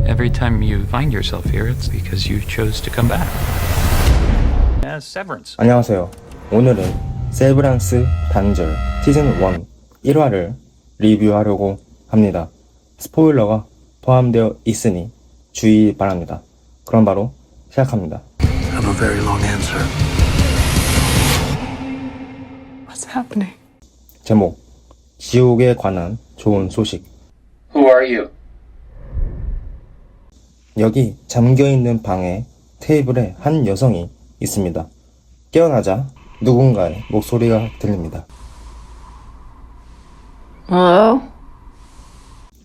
Every time you find yourself here, it's because you chose to come back. As Severance. 안녕하세요. 오늘은 세브란스 단절 시즌 1 1화를 리뷰하려고 합니다. 스포일러가 포함되어 있으니 주의 바랍니다. 그럼 바로 시작합니다. I have a very long answer. What's happening? 제목 지옥에 관한 좋은 소식. Who are you? 여기 잠겨있는 방에 테이블에 한 여성이 있습니다. 깨어나자 누군가의 목소리가 들립니다. Hello?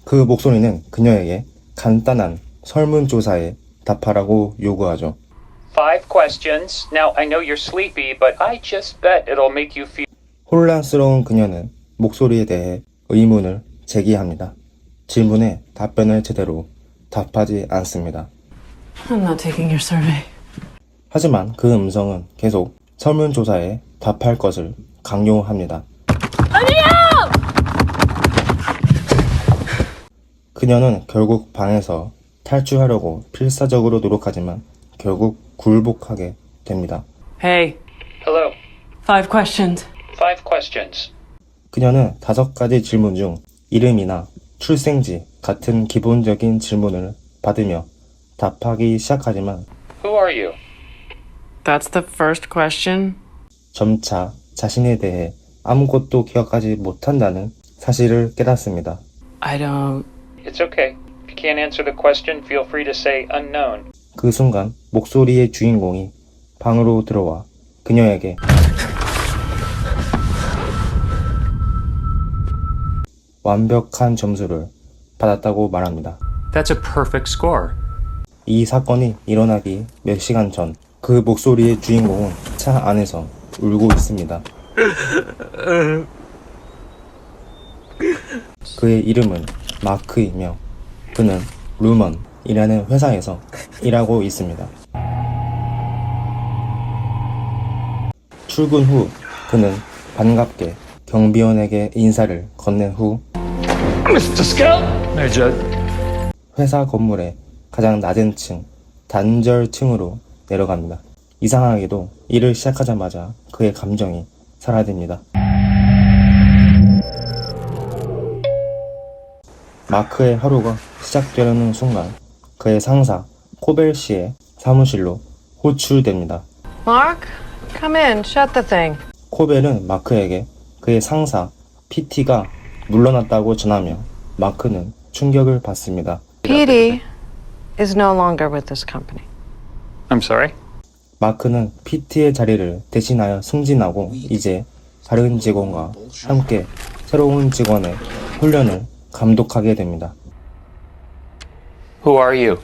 그 목소리는 그녀에게 간단한 설문조사에 답하라고 요구하죠. 5 questions. Now, I know you're sleepy, but I just bet it'll make you feel... 혼란스러운 그녀는 목소리에 대해 의문을 제기합니다. 질문에 답변을 제대로 답하지 않습니다. I'm not taking your survey. 하지만 그 음성은 계속 설문조사에 답할 것을 강요합니다. 그녀는 결국 방에서 탈출하려고 필사적으로 노력하지만 결국 굴복하게 됩니다. Hey, Hello. 5 questions. 5 questions. 그녀는 5가지 질문 중 이름이나 출생지 같은 기본적인 질문을 받으며 답하기 시작하지만 Who are you? That's the first question? 점차 자신에 대해 아무것도 기억하지 못한다는 사실을 깨닫습니다. I don't... It's okay. If you can't answer the question, feel free to say unknown. 그 순간 목소리의 주인공이 방으로 들어와 그녀에게 완벽한 점수를 받았다고 말합니다. That's a perfect score. 이 사건이 일어나기 몇 시간 전 그 목소리의 주인공은 차 안에서 울고 있습니다. 그의 이름은 마크이며 그는 루먼이라는 회사에서 일하고 있습니다. 출근 후 그는 반갑게 경비원에게 인사를 건넨 후 Mr. Scout! Hey, Judd. 회사 건물의 가장 낮은 층, 단절층으로 내려갑니다. 이상하게도 일을 시작하자마자 그의 감정이 사라집니다. 마크의 하루가 시작되려는 순간 그의 상사 코벨 씨의 사무실로 호출됩니다. Mark, come in. Shut the thing. 코벨은 마크에게 그의 상사 PT가 물러났다고 전하며 마크는 충격을 받습니다. Petey is no longer with this company. I'm sorry? 마크는 PT의 자리를 대신하여 승진하고 이제 다른 직원과 함께 새로운 직원의 훈련을 감독하게 됩니다. Who are you?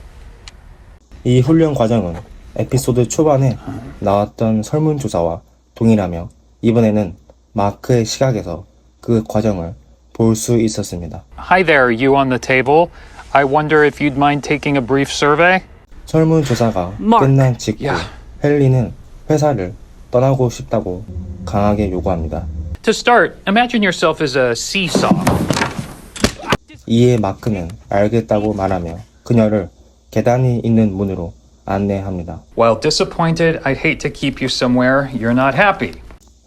이 훈련 과정은 에피소드 초반에 나왔던 설문조사와 동일하며 이번에는 마크의 시각에서 그 과정을 볼 수 있었습니다. Hi there, you on the table. I wonder if you'd mind taking a brief survey? 설문조사가 Mark. 끝난 직후 Yeah. 헨리는 회사를 떠나고 싶다고 강하게 요구합니다. To start, imagine yourself as a seesaw. 이에 마크는 알겠다고 말하며 그녀를 계단이 있는 문으로 안내합니다. While disappointed, I'd hate to keep you somewhere you're not happy.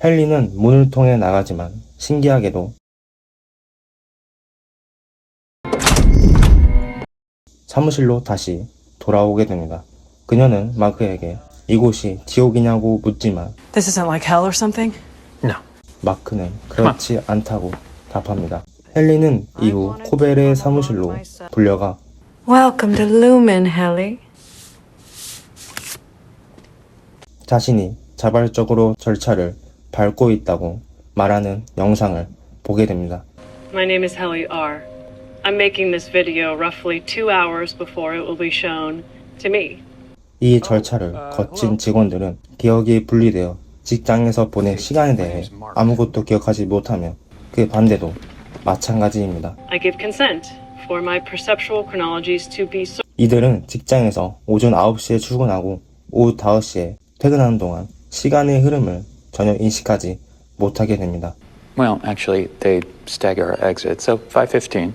헨리는 문을 통해 나가지만 신기하게도 사무실로 다시 돌아오게 됩니다. 그녀는 마크에게 이곳이 지옥이냐고 묻지만 This isn't like hell or something? No. 마크는 그렇지 않다고 답합니다. 헨리는 이후 코벨의 사무실로 불려가 Welcome to Lumen, Helly. 자신이 자발적으로 절차를 밟고 있다고 말하는 영상을 보게 됩니다. My name is Helly R. I'm making this video roughly 2 hours before it will be shown to me. 이 절차를 거친 직원들은 기억이 분리되어 직장에서 보낸 시간에 대해 아무것도 기억하지 못하며 그 반대도 마찬가지입니다. I give consent for my perceptual chronologies to be so. 이들은 직장에서 오전 9시에 출근하고 오후 5시에 퇴근하는 동안 시간의 흐름을 전혀 인식하지 못하게 됩니다. Well, actually, they stagger our exit, so 5:15.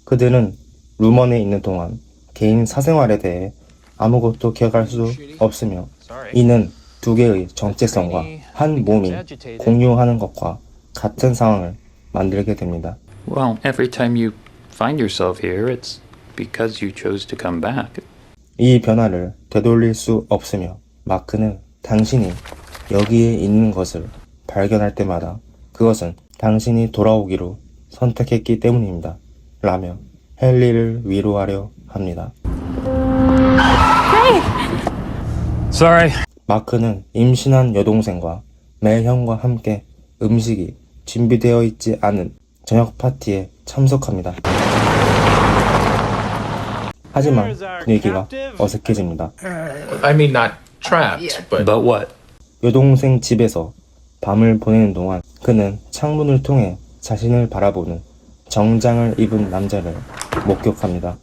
그들은 루먼에 있는 동안 개인 사생활에 대해 아무것도 기억할 수 없으며 이는 두 개의 정체성과 한 몸이 공유하는 것과 같은 상황을 만들게 됩니다. Well, every time you find yourself here, it's because you chose to come back. 이 변화를 되돌릴 수 없으며 마크는 당신이 여기에 있는 것을 발견할 때마다 그것은 당신이 돌아오기로 선택했기 때문입니다. 라며 헨리를 위로하려 합니다. Sorry. 마크는 임신한 여동생과 멜형과 함께 음식이 준비되어 있지 않은 저녁 파티에 참석합니다. 하지만 분위기가 어색해집니다. I mean, not trapped, but But what? 여동생 집에서 밤을 보내는 동안 그는 창문을 통해 자신을 바라보는 정장을 입은 남자를 목격합니다.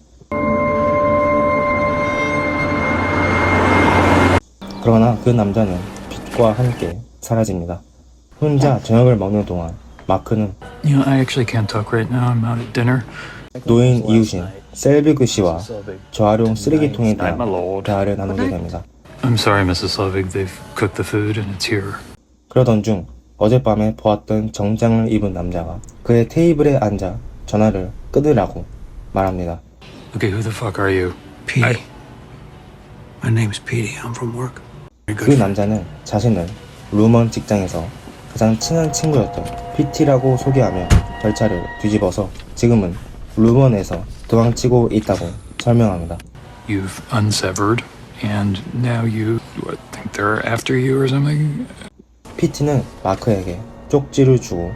그러나 그 남자는 빛과 함께 사라집니다. 혼자 저녁을 먹는 동안 마크는 You know, I actually can't talk right now. I'm out at dinner. 노인 이웃인 셀비그 씨와 재활용 쓰레기통에 대한 대화를 나누게 됩니다. I'm sorry, Mrs. Slovig. They've cooked the food and it's here. 그러던 중 어젯밤에 보았던 정장을 입은 남자가 그의 테이블에 앉아 전화를 끊으라고 말합니다. Okay, who the fuck are you? Petey. My name's Petey. I'm from work. 그 남자는 자신을 루먼 직장에서 가장 친한 친구였던 PT라고 소개하며 절차를 뒤집어서 지금은 루먼에서 도망치고 있다고 설명합니다. You've unsevered, and now you think they're after you or something? PT는 마크에게 쪽지를 주고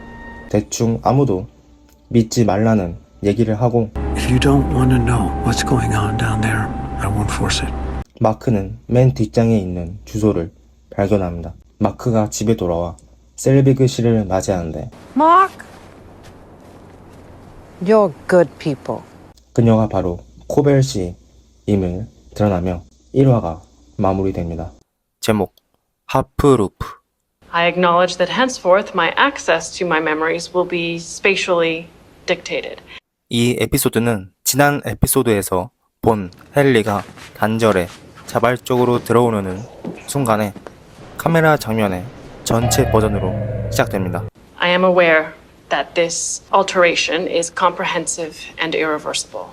대충 아무도 믿지 말라는 얘기를 하고 If you don't want to know what's going on down there, I won't force it. 마크는 맨 뒷장에 있는 주소를 발견합니다. 마크가 집에 돌아와 셀비그 씨를 맞이하는데 Mark! You're good people. 그녀가 바로 코벨 씨임을 드러나며 1화가 마무리됩니다. 제목 하프루프. I acknowledge that henceforth my access to my memories will be spatially dictated. 이 에피소드는 지난 에피소드에서 본 헨리가 단절에 자발적으로 들어오려는 순간에 카메라 장면의 전체 버전으로 시작됩니다. I am aware that this alteration is comprehensive and irreversible.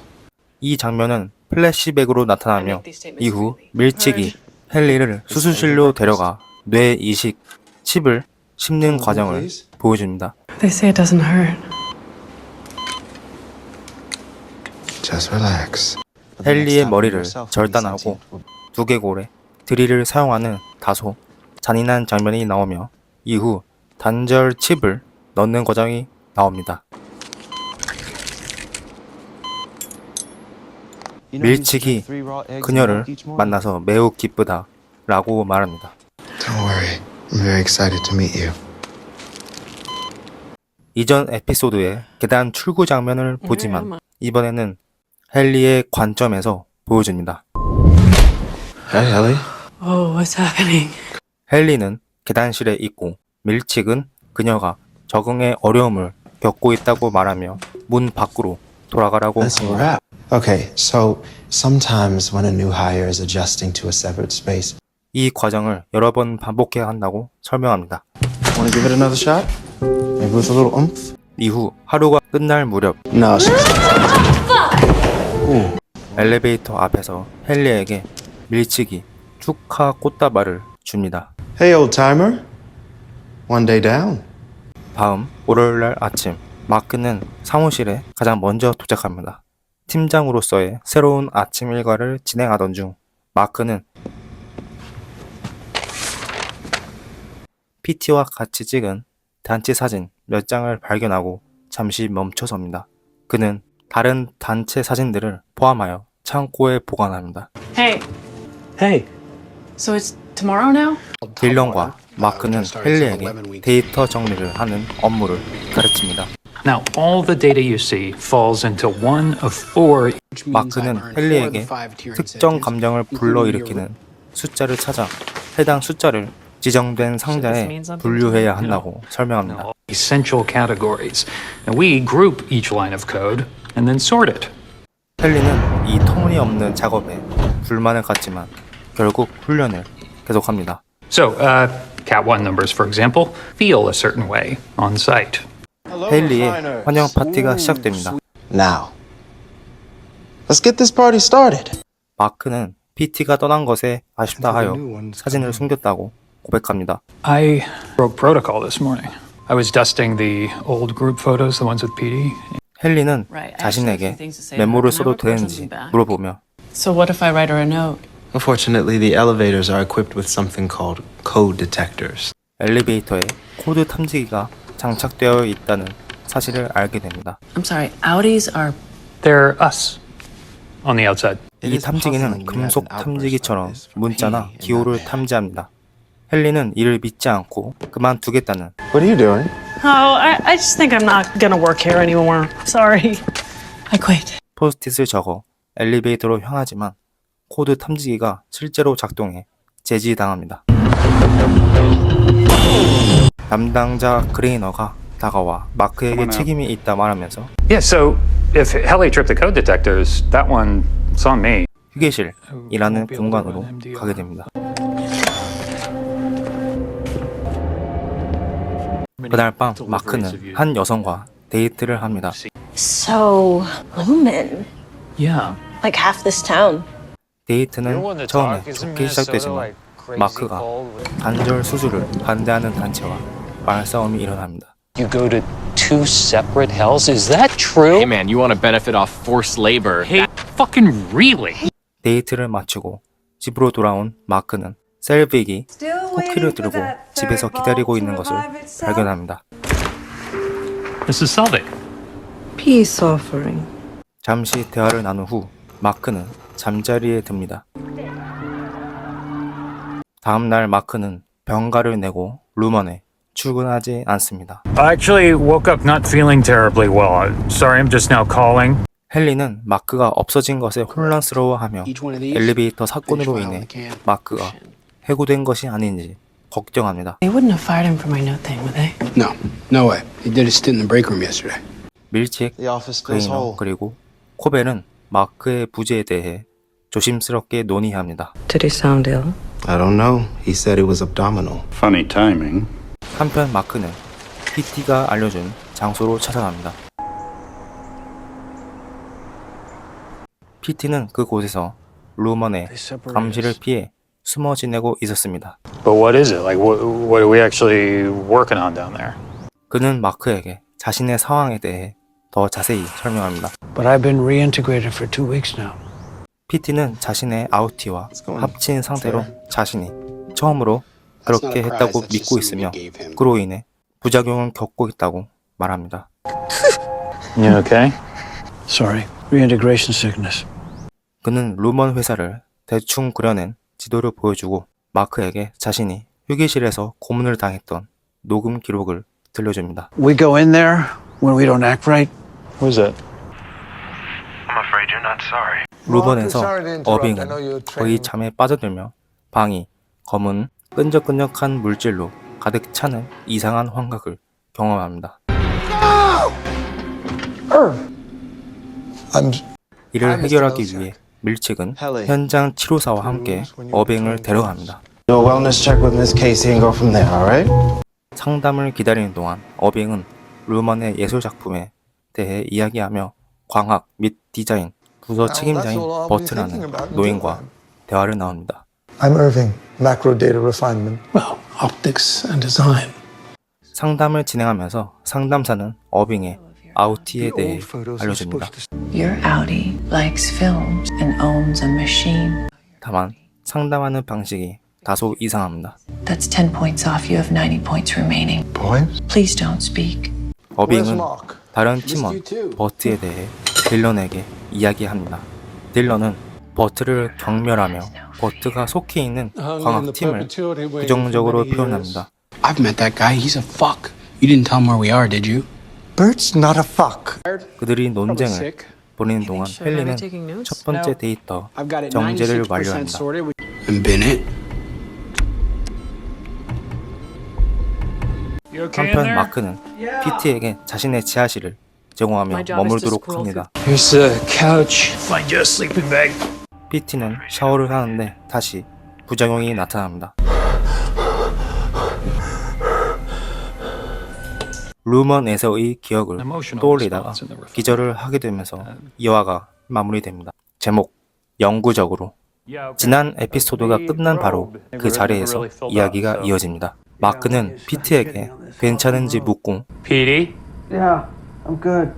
이 장면은 플래시백으로 나타나며 이후 밀치기 헨리를 수술실로 데려가 뇌 이식 칩을 심는 과정을 보여줍니다. They say it doesn't hurt. Just relax. 헨리의 머리를 절단하고 두개골에 드릴을 사용하는 다소 잔인한 장면이 나오며 이후 단절 칩을 넣는 과정이 나옵니다. 밀치기 그녀를 만나서 매우 기쁘다 라고 말합니다. Don't worry. I'm very excited to meet you. 이전 에피소드의 계단 출구 장면을 보지만 이번에는 헨리의 관점에서 보여줍니다. Hey, Ellie. Oh, what's happening? 헨리는 계단실에 있고 밀칙은 그녀가 적응에 어려움을 겪고 있다고 말하며 문 밖으로 돌아가라고 That's a wrap. Okay, so sometimes when a new hire is adjusting to a severed space, 이 과정을 여러 번 반복해야 한다고 설명합니다. want to give it another shot? Maybe with a little oomph? 이후 하루가 끝날 무렵 No. 엘리베이터 앞에서 헨리에게 밀치기 축하 꽃다발을 줍니다. Hey, old timer. One day down. 다음 월요일날 아침 마크는 사무실에 가장 먼저 도착합니다. 팀장으로서의 새로운 아침 일과를 진행하던 중 마크는 PT와 같이 찍은 단체 사진 몇 장을 발견하고 잠시 멈춰섭니다. 그는 다른 단체 사진들을 포함하여 창고에 보관합니다. Hey, Hey. so it's tomorrow now? 딜런과 마크는 헨리에게 데이터 정리를 하는 업무를 가르칩니다. Now, all the data you see falls into one of four. 마크는 헨리에게 특정 감정을 불러일으키는 숫자를 찾아 해당 숫자를 지정된 상자에 분류해야 한다고 설명합니다. Essential categories. And we group each line of code and then sort it. 헨리는 이 없는 작업에 불만을 갖지만 결국 훈련을 계속합니다. So, Cat 1 numbers, for example, feel a certain way on site. 헤일리의 환영 파티가 시작됩니다. Now, let's get this party started. 마크는 PT가 떠난 것에 아쉽다 하여 사진을 숨겼다고 고백합니다. I broke protocol this morning. I was dusting the old group photos, the ones with PD. 헨리는 자신에게 메모를 써도 되는지 물어보며 So what if I write her a note? Unfortunately, the elevators are equipped with something called code detectors. 엘리베이터에 코드 탐지기가 장착되어 있다는 사실을 알게 됩니다. I'm sorry, Audis are... They're us on the outside. 이 탐지기는 금속 탐지기처럼 문자나 기호를 탐지합니다. 헨리는 이를 믿지 않고 그만두겠다는 What are you doing? Oh, I just think I'm not gonna work here anymore. Sorry. I quit. 포스트잇을 적어 엘리베이터로 향하지만 코드 탐지기가 실제로 작동해 제지당합니다. 담당자 그레이너가 다가와 마크에게 책임이 있다 말하면서 Yeah, so if Helly tripped the code detectors, that one saw me. 휴게실이라는 공간으로 가게 됩니다. 그날 밤 마크는 한 여성과 데이트를 합니다. So, Lumen, Yeah. like half this town. 데이트는 처음에 좋게 시작되지만 마크가 관절 수술을 반대하는 단체와 말싸움이 일어납니다. You go to two separate hells? Is that true? Hey man, you want to benefit off forced labor? Hey, fucking really? 데이트를 마치고 집으로 돌아온 마크는 셀빅이 쿠키를 들고 집에서 기다리고 있는 것을 발견합니다. Mrs. Selvig. Peace offering. 잠시 대화를 나눈 후 마크는 잠자리에 듭니다. 다음 날 마크는 병가를 내고 루먼에 출근하지 않습니다. I actually woke up not feeling terribly well. Sorry, I'm just now calling. 헨리는 마크가 없어진 것에 혼란스러워하며 엘리베이터 사건으로 인해 마크가 해고된 것이 아닌지 걱정합니다. They wouldn't have fired him for my note thing, would they? No, no way. He did a stint in the break room yesterday. 밀칙, The office goes 그레이너 whole. 그리고 코벨은 마크의 부재에 대해 조심스럽게 논의합니다. Did he sound ill? I don't know. He said it was abdominal. Funny timing. 한편 마크는 PT가 알려준 장소로 찾아갑니다. PT는 그곳에서 루먼의 감시를 피해 숨어 지내고 있었습니다. But what is it? Like, what are we actually working on down there? 그는 마크에게 자신의 상황에 대해 더 자세히 설명합니다. But I've been reintegrated for 2 weeks now. PT는 자신의 아우티와 합친 상태로 자신이 처음으로 그렇게 했다고 믿고 있으며 그로 인해 부작용을 겪고 있다고 말합니다. You okay? Sorry, reintegration sickness. 그는 루먼 회사를 대충 그려낸 지도를 보여주고 마크에게 자신이 휴게실에서 고문을 당했던 녹음 기록을 들려줍니다. We go in there when we don't act right. What is that? I'm afraid you're not sorry. 루먼에서 어빙은 거의 잠에 빠져들며 방이 검은 끈적끈적한 물질로 가득 차는 이상한 환각을 경험합니다. 이를 해결하기 위해 밀칙은 현장 치료사와 함께 어빙을 데려갑니다. Do a wellness check with Miss Casey and go from there, alright? 상담을 기다리는 동안 어빙은 루먼의 예술 작품에 대해 이야기하며 광학 및 디자인 부서 책임자인 버트라는 노인과 대화를 나눕니다. I'm Irving, macro data refinement. Well, optics and design. 상담을 진행하면서 상담사는 어빙의 아우티에 대해 알려줍니다. Your Audi likes films and owns a machine. 다만 상담하는 방식이 다소 이상합니다. That's 10 points off. You have 90 points remaining. Points? Please don't speak. 어빙은 다른 팀원 버트에 대해 딜런에게 이야기합니다. 딜런은 버트를 경멸하며 버트가 속해 있는 광학팀을 부정적으로 표현합니다. I've met that guy. He's a fuck. You didn't tell him where we are, did you? Bert's not a fuck. 그들이 논쟁을 벌이는 동안 헨리는 첫 번째 데이터 정제를 완료합니다. And Bennett? 한편 마크는 PT에게 자신의 지하실을 제공하며 머물도록 합니다. Here's the couch. Find you a sleeping bag. PT는 샤워를 하는데 다시 부작용이 나타납니다. 루먼에서의 기억을 떠올리다가 기절을 하게 되면서 2화가 마무리됩니다. 제목 영구적으로. 지난 에피소드가 끝난 바로 그 자리에서 이야기가 이어집니다. 마크는 피트에게 괜찮은지 묻고 Petey? Yeah, I'm good.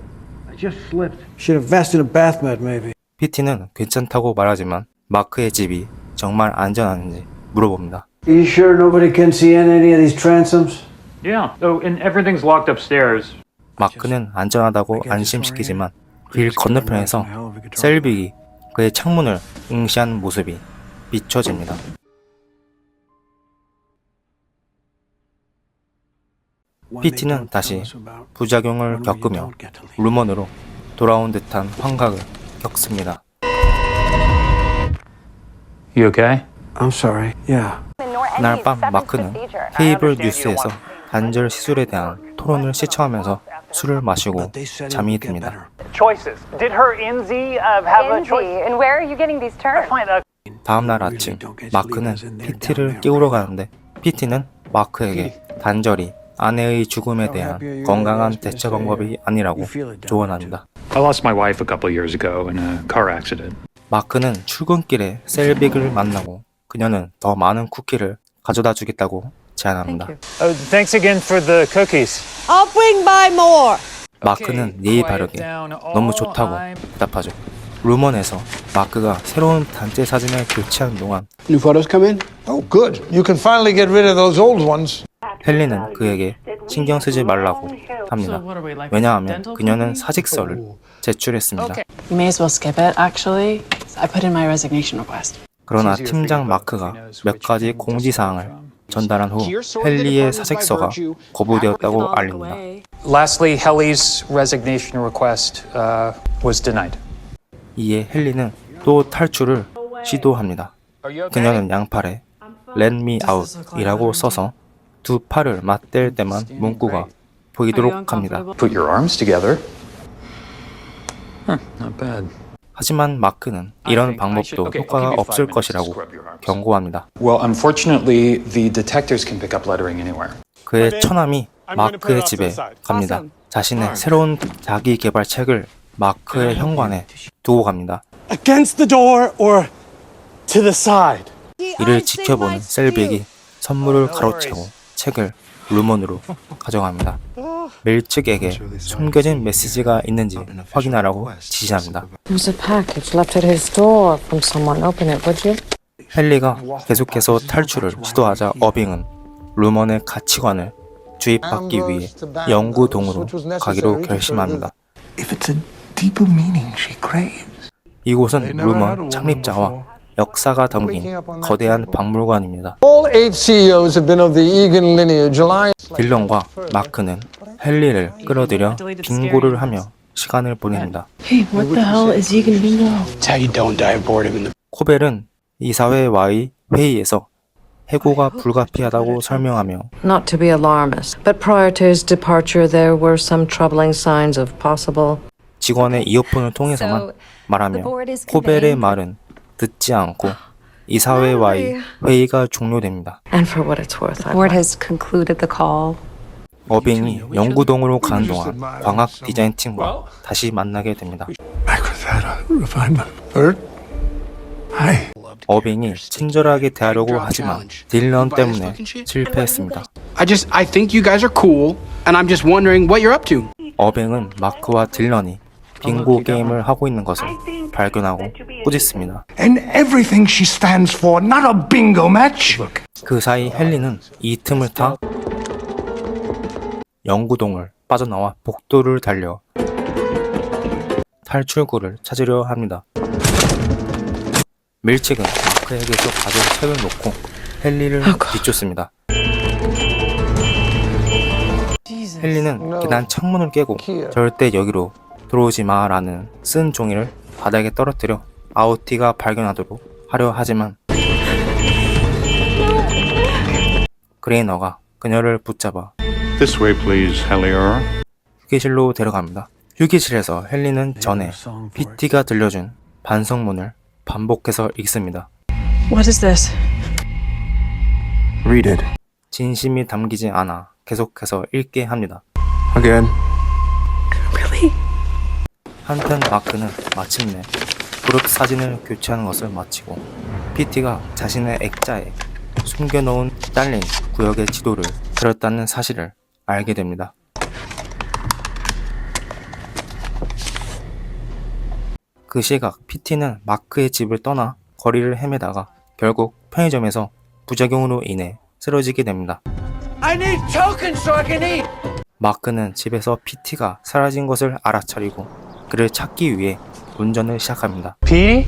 I just slipped. Should have vested a bath mat, maybe. 피트는 괜찮다고 말하지만 마크의 집이 정말 안전한지 물어봅니다. Are you sure nobody can see in any of these transoms? Yeah. Oh, and everything's locked upstairs. 마크는 안전하다고 안심시키지만 길 건너편에서 셀빅이 그의 창문을 응시한 모습이 비춰집니다. PT는 다시 부작용을 겪으며 루먼으로 돌아온 듯한 환각을 겪습니다. You okay? I'm sorry. Yeah. 그날 밤 마크는 케이블 뉴스에서 관절 시술에 대한 토론을 시청하면서 술을 마시고 잠이 듭니다. Choices. Did her NZ have a choice? And where are you getting these terms? 다음날 아침 마크는 PT를 깨우러 가는데 PT는 마크에게 단절이 아내의 죽음에 대한 건강한 대처 방법이 아니라고 조언합니다. I lost my wife a couple years ago in a car accident. 마크는 출근길에 셀빅을 만나고 그녀는 더 많은 쿠키를 가져다 주겠다고 제안합니다. Thanks again for the cookies. I'll bring by more. 마크는 예의 바르게 너무 좋다고 대답하죠. 루먼에서 마크가 새로운 단체 사진을 교체하는 동안 New photos come in? Oh, good. You can finally get rid of those old ones. 헨리는 그에게 신경 쓰지 말라고 합니다. 왜냐하면 그녀는 사직서를 제출했습니다. You may as well skip it, actually. I put in my resignation request. 그러나 팀장 마크가 몇 가지 공지사항을 전달한 후 헨리의 사직서가 거부되었다고 알립니다. Lastly, Helly's resignation request was denied. 이에 헨리는 또 탈출을 시도합니다. 그녀는 양팔에 Let me out 이라고 써서 두 팔을 맞댈 때만 문구가 보이도록 합니다. Put your arms together. Not bad. 하지만 마크는 이런 방법도 효과가 없을 것이라고 경고합니다. Well, unfortunately, the detectives can pick up lettering anywhere. 그의 처남이 마크의 집에 갑니다. 자신의 새로운 자기 개발 책을 마크의 현관에 두고 갑니다. Against the door or to the side? 이를 지켜보는 셀빅이 선물을 가로채고 책을 루먼으로 가져갑니다. 밀측에게 숨겨진 메시지가 있는지 확인하라고 지시합니다. There's a package left at his door from someone. Open it, would you? 헨리가 계속해서 탈출을 시도하자 어빙은 루먼의 가치관을 주입받기 위해 영구동으로 가기로 결심합니다. If it's a deeper meaning she craves. 이곳은 루먼 창립자와 역사가 담긴 거대한 박물관입니다. All 8 CEOs have been of the Egan lineage. 딜런과 마크는 헨리를 끌어들여 빙고를 하며 시간을 보냅니다. Hey, what the hell is Egan Bingo? It's how you don't die of boredom in the 코벨은 이사회와의 회의에서 해고가 불가피하다고 설명하며 Not to be alarmist, but prior to his departure, there were some troubling signs of possible. 직원의 이어폰을 통해서만 말하며 코벨의 말은 듣지 않고 이사회와의 회의가 종료됩니다. And for what it's worth, The board has concluded the call. 어빙이 영구동으로 가는 동안 광학 디자인 팀과 다시 만나게 됩니다. refinement. Bert? Hi. 어빙이 친절하게 대하려고 하지만 딜런 때문에 실패했습니다. I think you guys are cool, and I'm just wondering what you're up to. 어빙은 마크와 딜런이 빙고 게임을 하고 있는 것을 발견하고 꾸짖습니다. And everything she stands for, not a bingo match. 그 사이 헨리는 이 틈을 타 영구동을 빠져나와 복도를 달려 탈출구를 찾으려 합니다. 밀칙은 마크에게서 가져온 책을 놓고 헨리를 비쫓습니다. 헨리는 계단 창문을 깨고 절대 여기로 들어오지 마라는 쓴 종이를 바닥에 떨어뜨려 아우티가 발견하도록 하려 하지만 그레이너가 그녀를 붙잡아 This way, please, Hellier. 휴게실로 데려갑니다. 휴게실에서 헨리는 전에 PT가 들려준 반성문을 반복해서 읽습니다. What is this? Read it. 진심이 담기지 않아 계속해서 읽게 합니다. Again. Really? 한편 마크는 마침내 그룹 사진을 교체하는 것을 마치고 PT가 자신의 액자에 숨겨놓은 딸린 구역의 지도를 그렸다는 사실을 알게 됩니다. 그 시각 PT는 마크의 집을 떠나 거리를 헤매다가 결국 편의점에서 부작용으로 인해 쓰러지게 됩니다. I need tokens so I can eat. 마크는 집에서 PT가 사라진 것을 알아차리고 그를 찾기 위해 운전을 시작합니다. Petey?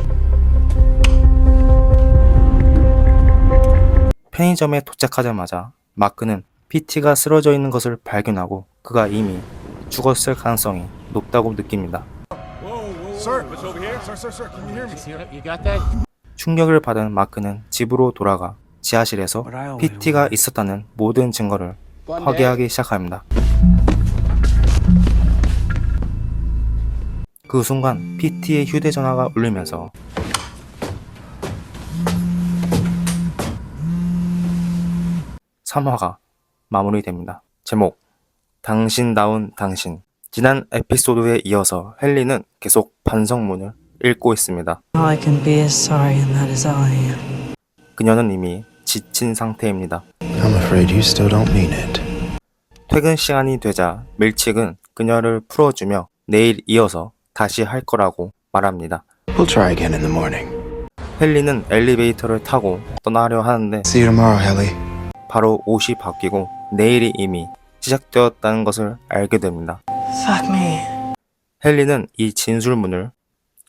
편의점에 도착하자마자 마크는 PT가 쓰러져 있는 것을 발견하고 그가 이미 죽었을 가능성이 높다고 느낍니다. 충격을 받은 마크는 집으로 돌아가 지하실에서 PT가 있었다는 모든 증거를 확인하기 시작합니다. 그 순간 PT의 휴대전화가 울리면서 (3화가) 마무리됩니다. 제목 당신다운 당신. 지난 에피소드에 이어서 헨리는 계속 반성문을 읽고 있습니다. All I can be is sorry, and that is all I am. 그녀는 이미 지친 상태입니다. I'm afraid you still don't mean it. 퇴근 시간이 되자 밀칙은 그녀를 풀어주며 내일 이어서 다시 할 거라고 말합니다. We'll try again in the morning. 헨리는 엘리베이터를 타고 떠나려 하는데 See you tomorrow, Helly. 바로 옷이 바뀌고 내일이 이미 시작되었다는 것을 알게 됩니다. Fuck me. 헨리는 이 진술문을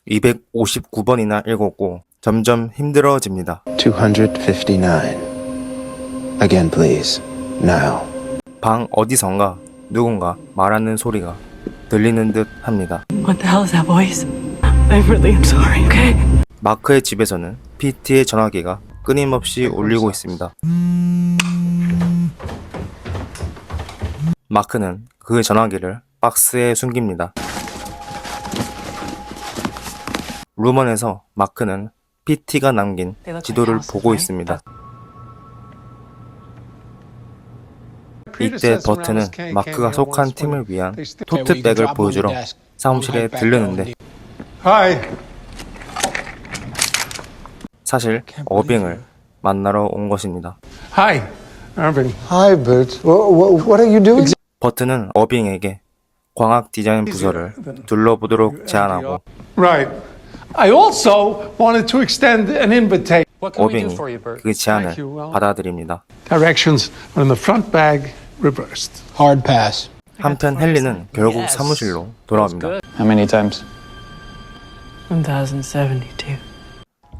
259번이나 읽었고 점점 힘들어집니다. 259. Again, please. Now. 방 어디선가 누군가 말하는 소리가 들리는 듯 합니다. What the hell is that voice? I really am sorry, okay? 마크의 집에서는 PT의 전화기가 끊임없이 울리고 있습니다. 마크는 그 전화기를 박스에 숨깁니다. 루먼에서 마크는 PT가 남긴 지도를 보고 있습니다. 이때 버트는 마크가 속한 팀을 위한 토트백을 보여주러 사무실에 들르는데 사실 어빙을 만나러 온 것입니다. Hi, Irving. Hi, Bert. What are you doing? 버트는 어빙에게 광학 디자인 부서를 둘러보도록 제안하고 Right. I also wanted to extend an invitation. 어빙이 그 제안을 받아들입니다. Directions are in the front bag, reversed. Hard pass. 한편 헨리는 결국 사무실로 돌아옵니다. How many times? 1072.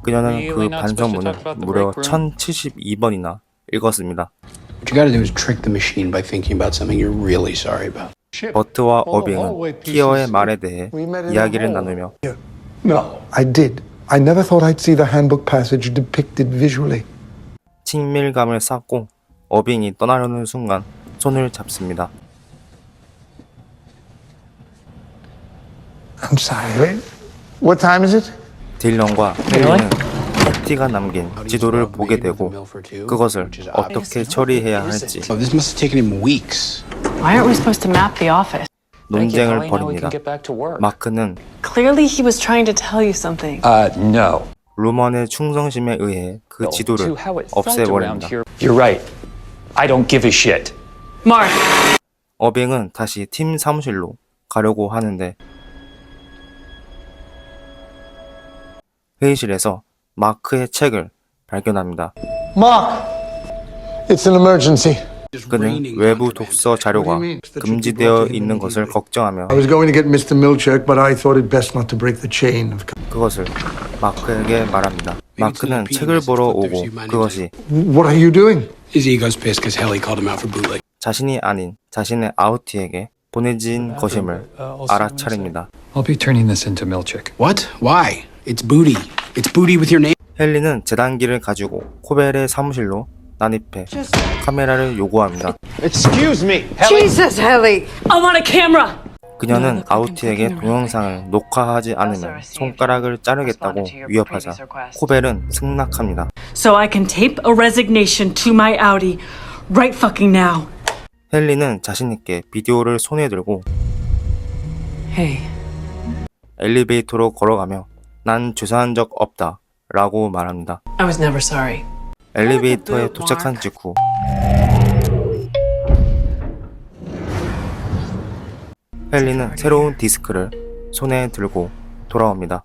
그녀는 그 반성문을 무려 1072번이나 읽었습니다. What you gotta do is trick the machine by thinking about something you're really sorry about. 버트와 어빙은 티어의 말에 대해 이야기를 나누며 No, I did. I never thought I'd see the handbook passage depicted visually. 친밀감을 쌓고 어빙이 떠나려는 순간 손을 잡습니다. I'm sorry. What time is it? 딜런과 헨리는 PT가 남긴 지도를 보게 되고 그것을 어떻게 처리해야 할지 Oh, this must have taken him weeks. Why aren't we supposed to map the office? 논쟁을 벌입니다. 마크는 Clearly he was trying to tell you something. No. 루먼의 충성심에 의해 그 지도를 없애버립니다. You're right. I don't give a shit. Mark! 어빙은 다시 팀 사무실로 가려고 하는데 회의실에서 마크의 책을 발견합니다. Mark, it's an emergency. 그는 외부 독서 자료가 금지되어 있는 것을 걱정하며 I was going to get Mr. Milchek, but I thought it best not to break the chain of. 그것을 마크에게 말합니다. 마크는 책을 보러 오고 그것이 What are you doing? His ego's pissed because Helly called him out for bootleg. 자신이 아닌 자신의 아우티에게 보내진 것임을 알아차립니다. I'll be turning this into Milchik. What? Why? It's booty. It's booty with your name. 헨리는 재단기를 가지고 코벨의 사무실로 난입해 카메라를 요구합니다. Excuse me. Jesus, Helly. I want a camera! 그녀는 아우티에게 동영상을 녹화하지 않으면 손가락을 자르겠다고 위협하자 코벨은 승낙합니다. So I can tape a resignation to my Audi right fucking now. 헨리는 자신있게 비디오를 손에 들고 Hey. 엘리베이터로 걸어가며 난 죄송한 적 없다 라고 말합니다. I was never sorry. 엘리베이터에 도착한 직후 헨리는 새로운 디스크를 손에 들고 돌아옵니다.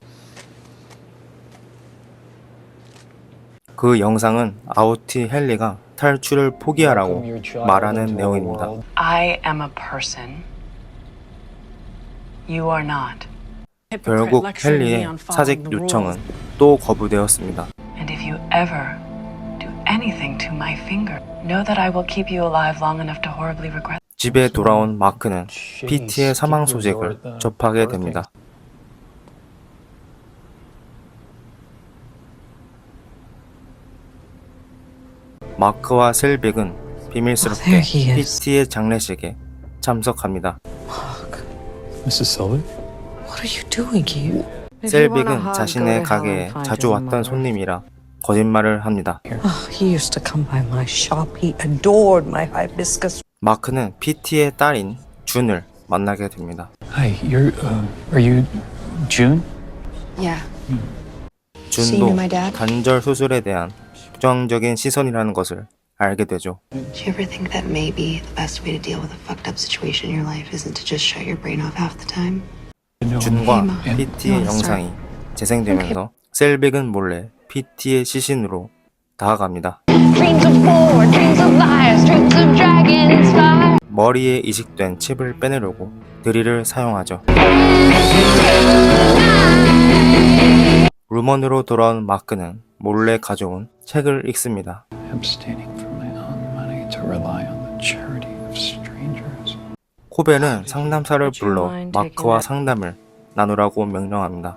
그 영상은 아우티 헨리가 탈출을 포기하라고 말하는 내용입니다. I am a person. You are not. 결국 헨리의 사직 요청은 또 거부되었습니다. And if you ever do anything to my finger, know that I will keep you alive long enough to horribly regret. 집에 돌아온 마크는 PT의 사망 소식을 접하게 됩니다. 마크와 셀빅은 비밀스럽게 PT의 장례식에 참석합니다. Mrs. Sullivan? What are you doing here? 셀빅은 자신의 가게에 자주 왔던 손님이라 거짓말을 합니다. He used to come by my shop. He adored my hibiscus. 마크는 PT의 딸인 준을 만나게 됩니다. Hi, are you June? Yeah. 준도 관절 수술에 대한 부정적인 시선이라는 것을 알게 되죠. Do you ever think that maybe the best way to deal with a fucked up situation in your life isn't to just shut your brain off half the time? 준과 PT의 영상이 재생되면서 셀빅은 몰래 PT의 시신으로 다가갑니다. 머리에 이식된 칩을 빼내려고 드릴을 사용하죠. 루먼으로 돌아온 마크는 몰래 가져온 책을 읽습니다. 코벨은 상담사를 불러 마크와 상담을 나누라고 명령합니다.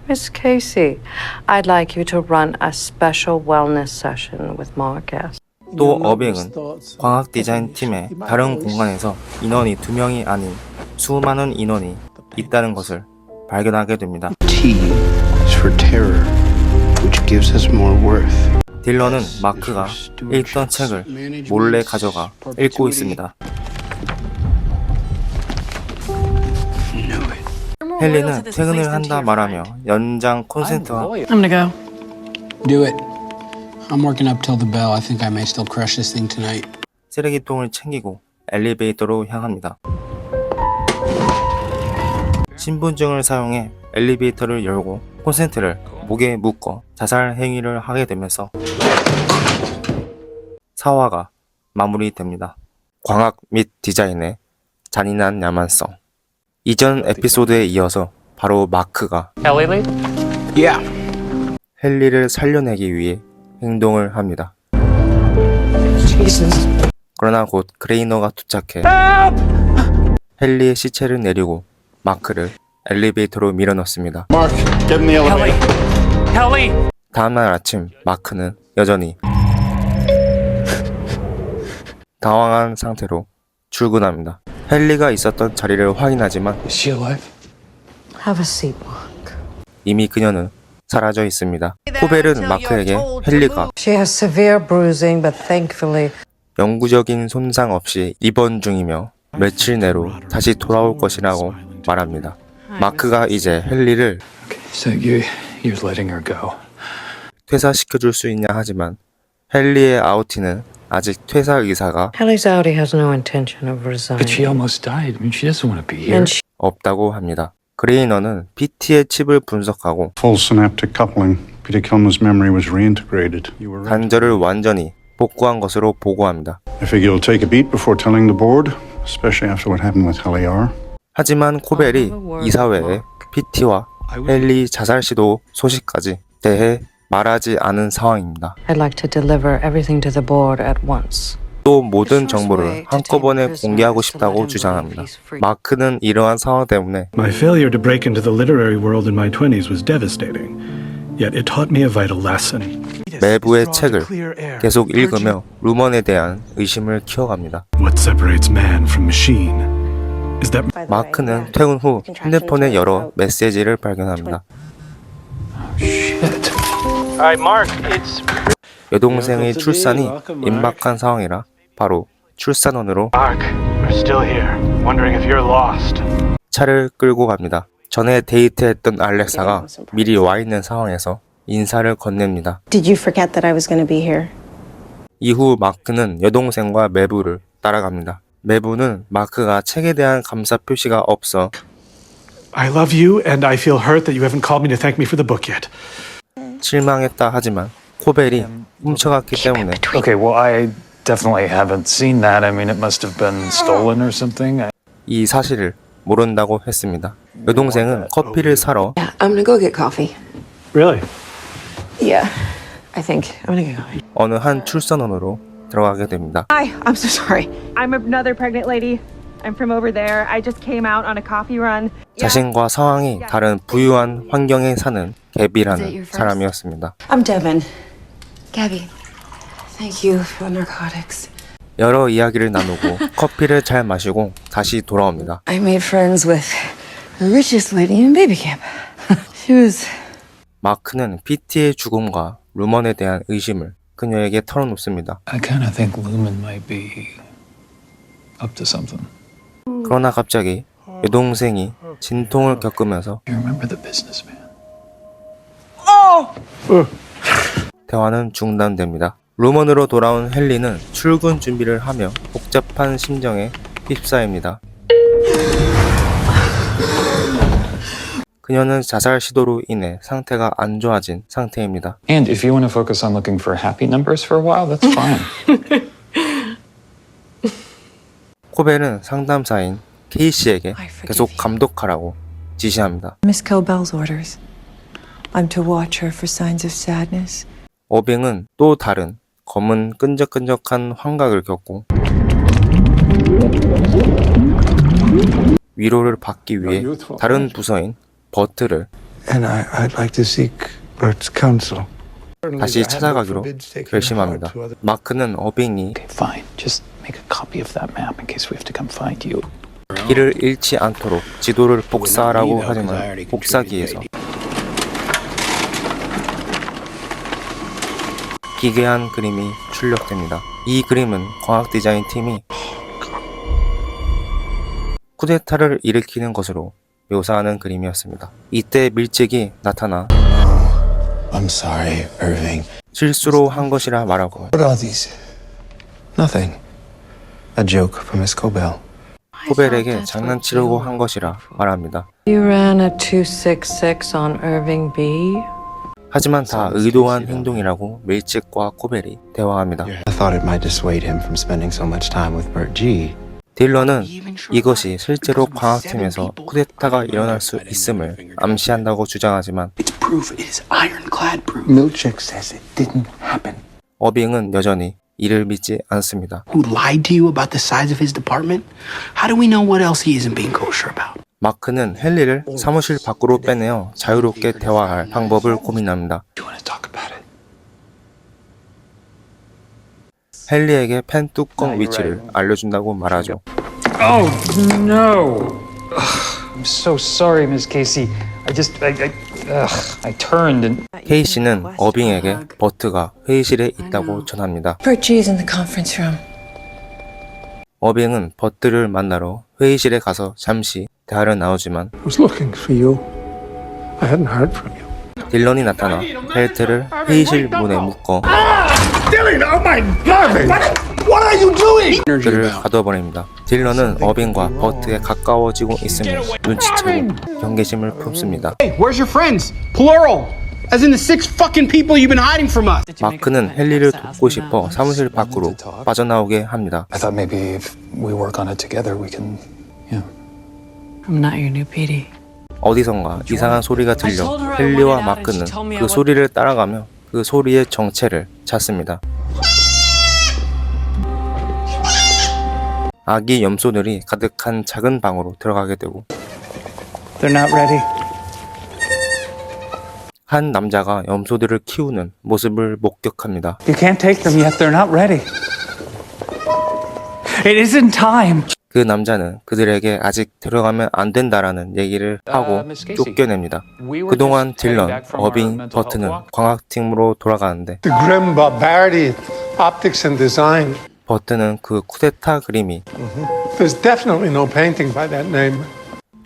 Miss Casey, I'd like you to run a special wellness session with Mark S. 또 어빙은 광학 디자인 팀의 다른 공간에서 인원이 2명이 아닌 수많은 인원이 있다는 것을 발견하게 됩니다. T is for terror, which gives us more worth. 딜런은 마크가 읽던 책을 몰래 가져가 읽고 있습니다. 헨리는 퇴근을 한다 말하며 연장 콘센트와 I'm gonna go. Do it. I'm working up till the bell. I think I may still crush this thing tonight. 쓰레기통을 챙기고 엘리베이터로 향합니다. 신분증을 사용해 엘리베이터를 열고 콘센트를 목에 묶어 자살 행위를 하게 되면서 사화가 마무리됩니다. 광학 및 디자인의 잔인한 야만성. 이전 에피소드에 이어서 바로 마크가 헨리를 살려내기 위해 행동을 합니다. 그러나 곧 그레이너가 도착해 헨리의 시체를 내리고 마크를 엘리베이터로 밀어넣습니다. 다음날 아침 마크는 여전히 당황한 상태로 출근합니다. 헨리가 있었던 자리를 확인하지만 Have a seat, Mark. 이미 그녀는 사라져 있습니다. 코벨은 마크에게 헨리가 She has severe bruising, but thankfully 영구적인 손상 없이 입원 중이며 며칠 내로 다시 돌아올 것이라고 말합니다. 마크가 이제 헨리를 You're letting her go. 퇴사시켜줄 수 있냐 하지만 헨리의 아우티는 아직 퇴사 의사가 Ellie's Audi has no intention of resigning. But she almost died. I mean, she doesn't want to be here. And she 없다고 합니다. 그레이너는 PT의 칩을 분석하고 Full synaptic coupling. Peter Kilmer's memory was reintegrated. You were right. 관절을 완전히 복구한 것으로 보고합니다. I figure you'll take a beat before telling the board, especially after what happened with Heliar. 하지만 코벨이 이사회에 PT와 헨리 자살 시도 소식까지 대해 말하지 않은 상황입니다. I'd like to deliver everything to the board at once. 또 모든 정보를 한꺼번에 공개하고 싶다고 주장합니다. 마크는 이러한 상황 때문에 My failure to break into the literary world in my 20s was devastating. Yet it taught me a vital lesson. 매부의 책을 계속 읽으며 루먼에 대한 의심을 키워갑니다. What separates man from machine Is that 마크는 퇴근 후 핸드폰에 여러 메시지를 발견합니다. 여동생의 출산이 임박한 상황이라 바로 출산원으로 차를 끌고 갑니다. 전에 데이트했던 알렉사가 미리 와 있는 상황에서 인사를 건넵니다. Did you forget that I was going to be here? 이후 마크는 여동생과 매부를 따라갑니다. 매부는 마크가 책에 대한 감사 표시가 없어 I love you and I feel hurt that you haven't called me to thank me for the book yet. 실망했다 하지만 코벨이 훔쳐갔기 때문에 Okay, well, I definitely haven't seen that. I mean, it must have been stolen or something. 이 사실을 모른다고 했습니다. 여동생은 커피를 사러 Yeah, I'm going to go get coffee. Really? Yeah, I think I'm going to get coffee. 어느 한 출산원으로 들어가게 됩니다. Hi, I'm so sorry. I'm another pregnant lady. I'm from over there. I just came out on a coffee run. 자신과 상황이 다른 부유한 환경에 사는 개비라는 사람이었습니다. I'm Devin. Gabby, thank you for the narcotics. 여러 이야기를 나누고 커피를 잘 마시고 다시 돌아옵니다. I made friends with the richest lady in baby camp. She was... 마크는 PT의 죽음과 루먼에 대한 의심을 그녀에게 털어놓습니다. I kind of think Lumen might be up to something. 그러나 갑자기 여동생이 진통을 겪으면서 You remember the businessman? 대화는 중단됩니다. 루먼으로 돌아온 헨리는 출근 준비를 하며 복잡한 심정에 휩싸입니다. 그녀는 자살 시도로 인해 상태가 안 좋아진 상태입니다. And if you want to focus on looking for happy numbers for a while, that's fine. 코벨은 상담사인 케이씨에게 계속 감독하라고 지시합니다. Miss Cobell's orders. I'm to watch her for signs of sadness. 어빙은 또 다른 검은 끈적끈적한 환각을 겪고 위로를 받기 위해 다른 부서인 버트를 And I'd like to seek Bert's counsel. 다시 찾아가기로 결심합니다. 마크는 어빙이 Fine, just make a copy of that map in case we have to come find you. 길을 잃지 않도록 지도를 복사하라고 하지만 복사기에서 기괴한 그림이 출력됩니다. 이 그림은 과학 디자인 팀이 쿠데타를 일으키는 것으로 묘사하는 그림이었습니다. 이때 밀책이 나타나 I'm sorry, Irving. 실수로 한 것이라 말하고 What are these? Nothing. A joke from Miss Cobell. 코벨에게 장난치려고 한 것이라 말합니다. You ran a 266 on Irving B. 하지만 다 의도한 행동이라고 밀책과 코벨이 대화합니다. I thought it might dissuade him from spending so much time with Bert G. 딜런은 이것이 실제로 광학팀에서 쿠데타가 일어날 수 있음을 암시한다고 주장하지만 Milchick says it didn't happen. 어빙은 여전히 이를 믿지 않습니다. Who lied to you about the size of his department? How do we know what else he isn't being kosher about? 마크는 헨리를 사무실 밖으로 빼내어 자유롭게 대화할 방법을 고민합니다. 헨리에게 펜 뚜껑 위치를 알려준다고 말하죠. Oh no! I'm so sorry, Miss Casey. I turned and. 케이씨는 어빙에게 버트가 회의실에 있다고 전합니다. Bert G's in the conference room. 어빙은 버트를 만나러 회의실에 가서 잠시 대화를 나누지만 I was looking for you. I hadn't heard from you. 딜런이 나타나 벨트를 회의실 문에 묶어 Dylan, oh my God! What are you doing? 그를 가둬버립니다. 딜런은 어빙과 버트에 가까워지고 있으며 눈치채고 경계심을 품습니다. Hey, where's your friends? Plural. As in the 6 fucking people you've been hiding from us. 마크는 헨리를 돕고 싶어 사무실 밖으로 빠져나오게 합니다. I thought maybe if we work on it together, we can. Yeah. I'm not your new PD. 어디선가 이상한 소리가 들려 헨리와 마크는 그 소리를 따라가며 그 소리의 정체를 찾습니다. 아기 염소들이 가득한 작은 방으로 들어가게 되고 They're not ready. 한 남자가 염소들을 키우는 모습을 목격합니다. You can't take them yet. They're not ready. It isn't time. 그 남자는 그들에게 아직 들어가면 안 된다라는 얘기를 하고 쫓겨냅니다. 그동안 딜런, 어빙, 버튼은 광학팀으로 돌아가는데 The grim barbarity, optics and design. 버튼은 그 쿠데타 그림이 There's definitely no painting by that name.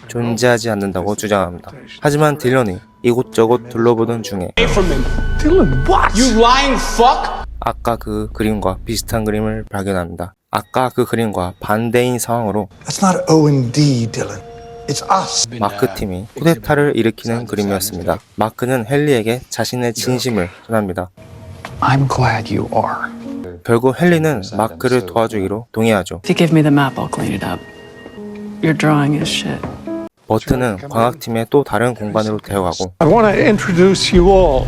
존재하지 않는다고 주장합니다. 하지만 딜런이 이곳저곳 둘러보던 중에 Dylan, what? You lying fuck? 아까 그 그림과 비슷한 그림을 발견합니다. 아까 그 그림과 반대인 상황으로 That's not O&D, Dylan. It's us. 마크 팀이 쿠데타를 일으키는 그림이었습니다. 마크는 헨리에게 자신의 진심을 전합니다. I'm glad you are. 결국 헨리는 마크를 도와주기로 동의하죠. If you give me the map, I'll clean it up. Your drawing is shit. 버튼은 광학팀의 또 다른 공간으로 데려가고 I want to introduce you all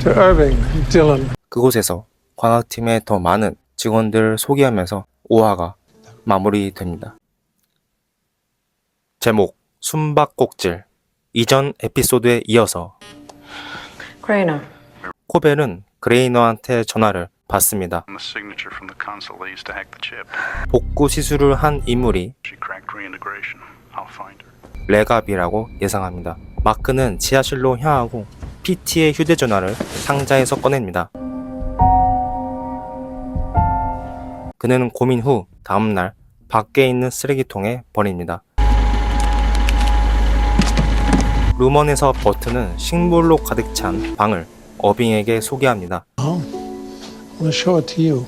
to Irving and Dylan. 그곳에서 광학팀의 더 많은 직원들을 소개하면서 5화가 마무리됩니다. 제목 숨바꼭질. 이전 에피소드에 이어서 Crainer. 코벨은 그레이너한테 전화를 받습니다. The signature from the console they used to hack the chip. 복구 시술을 한 인물이 She cracked reintegration. I'll find her. 레갑이라고 예상합니다. 마크는 지하실로 향하고 PT의 휴대전화를 상자에서 꺼냅니다. 그는 고민 후 다음날 밖에 있는 쓰레기통에 버립니다. 루먼에서 버튼은 식물로 가득 찬 방을 어빙에게 소개합니다. I want to show it to you.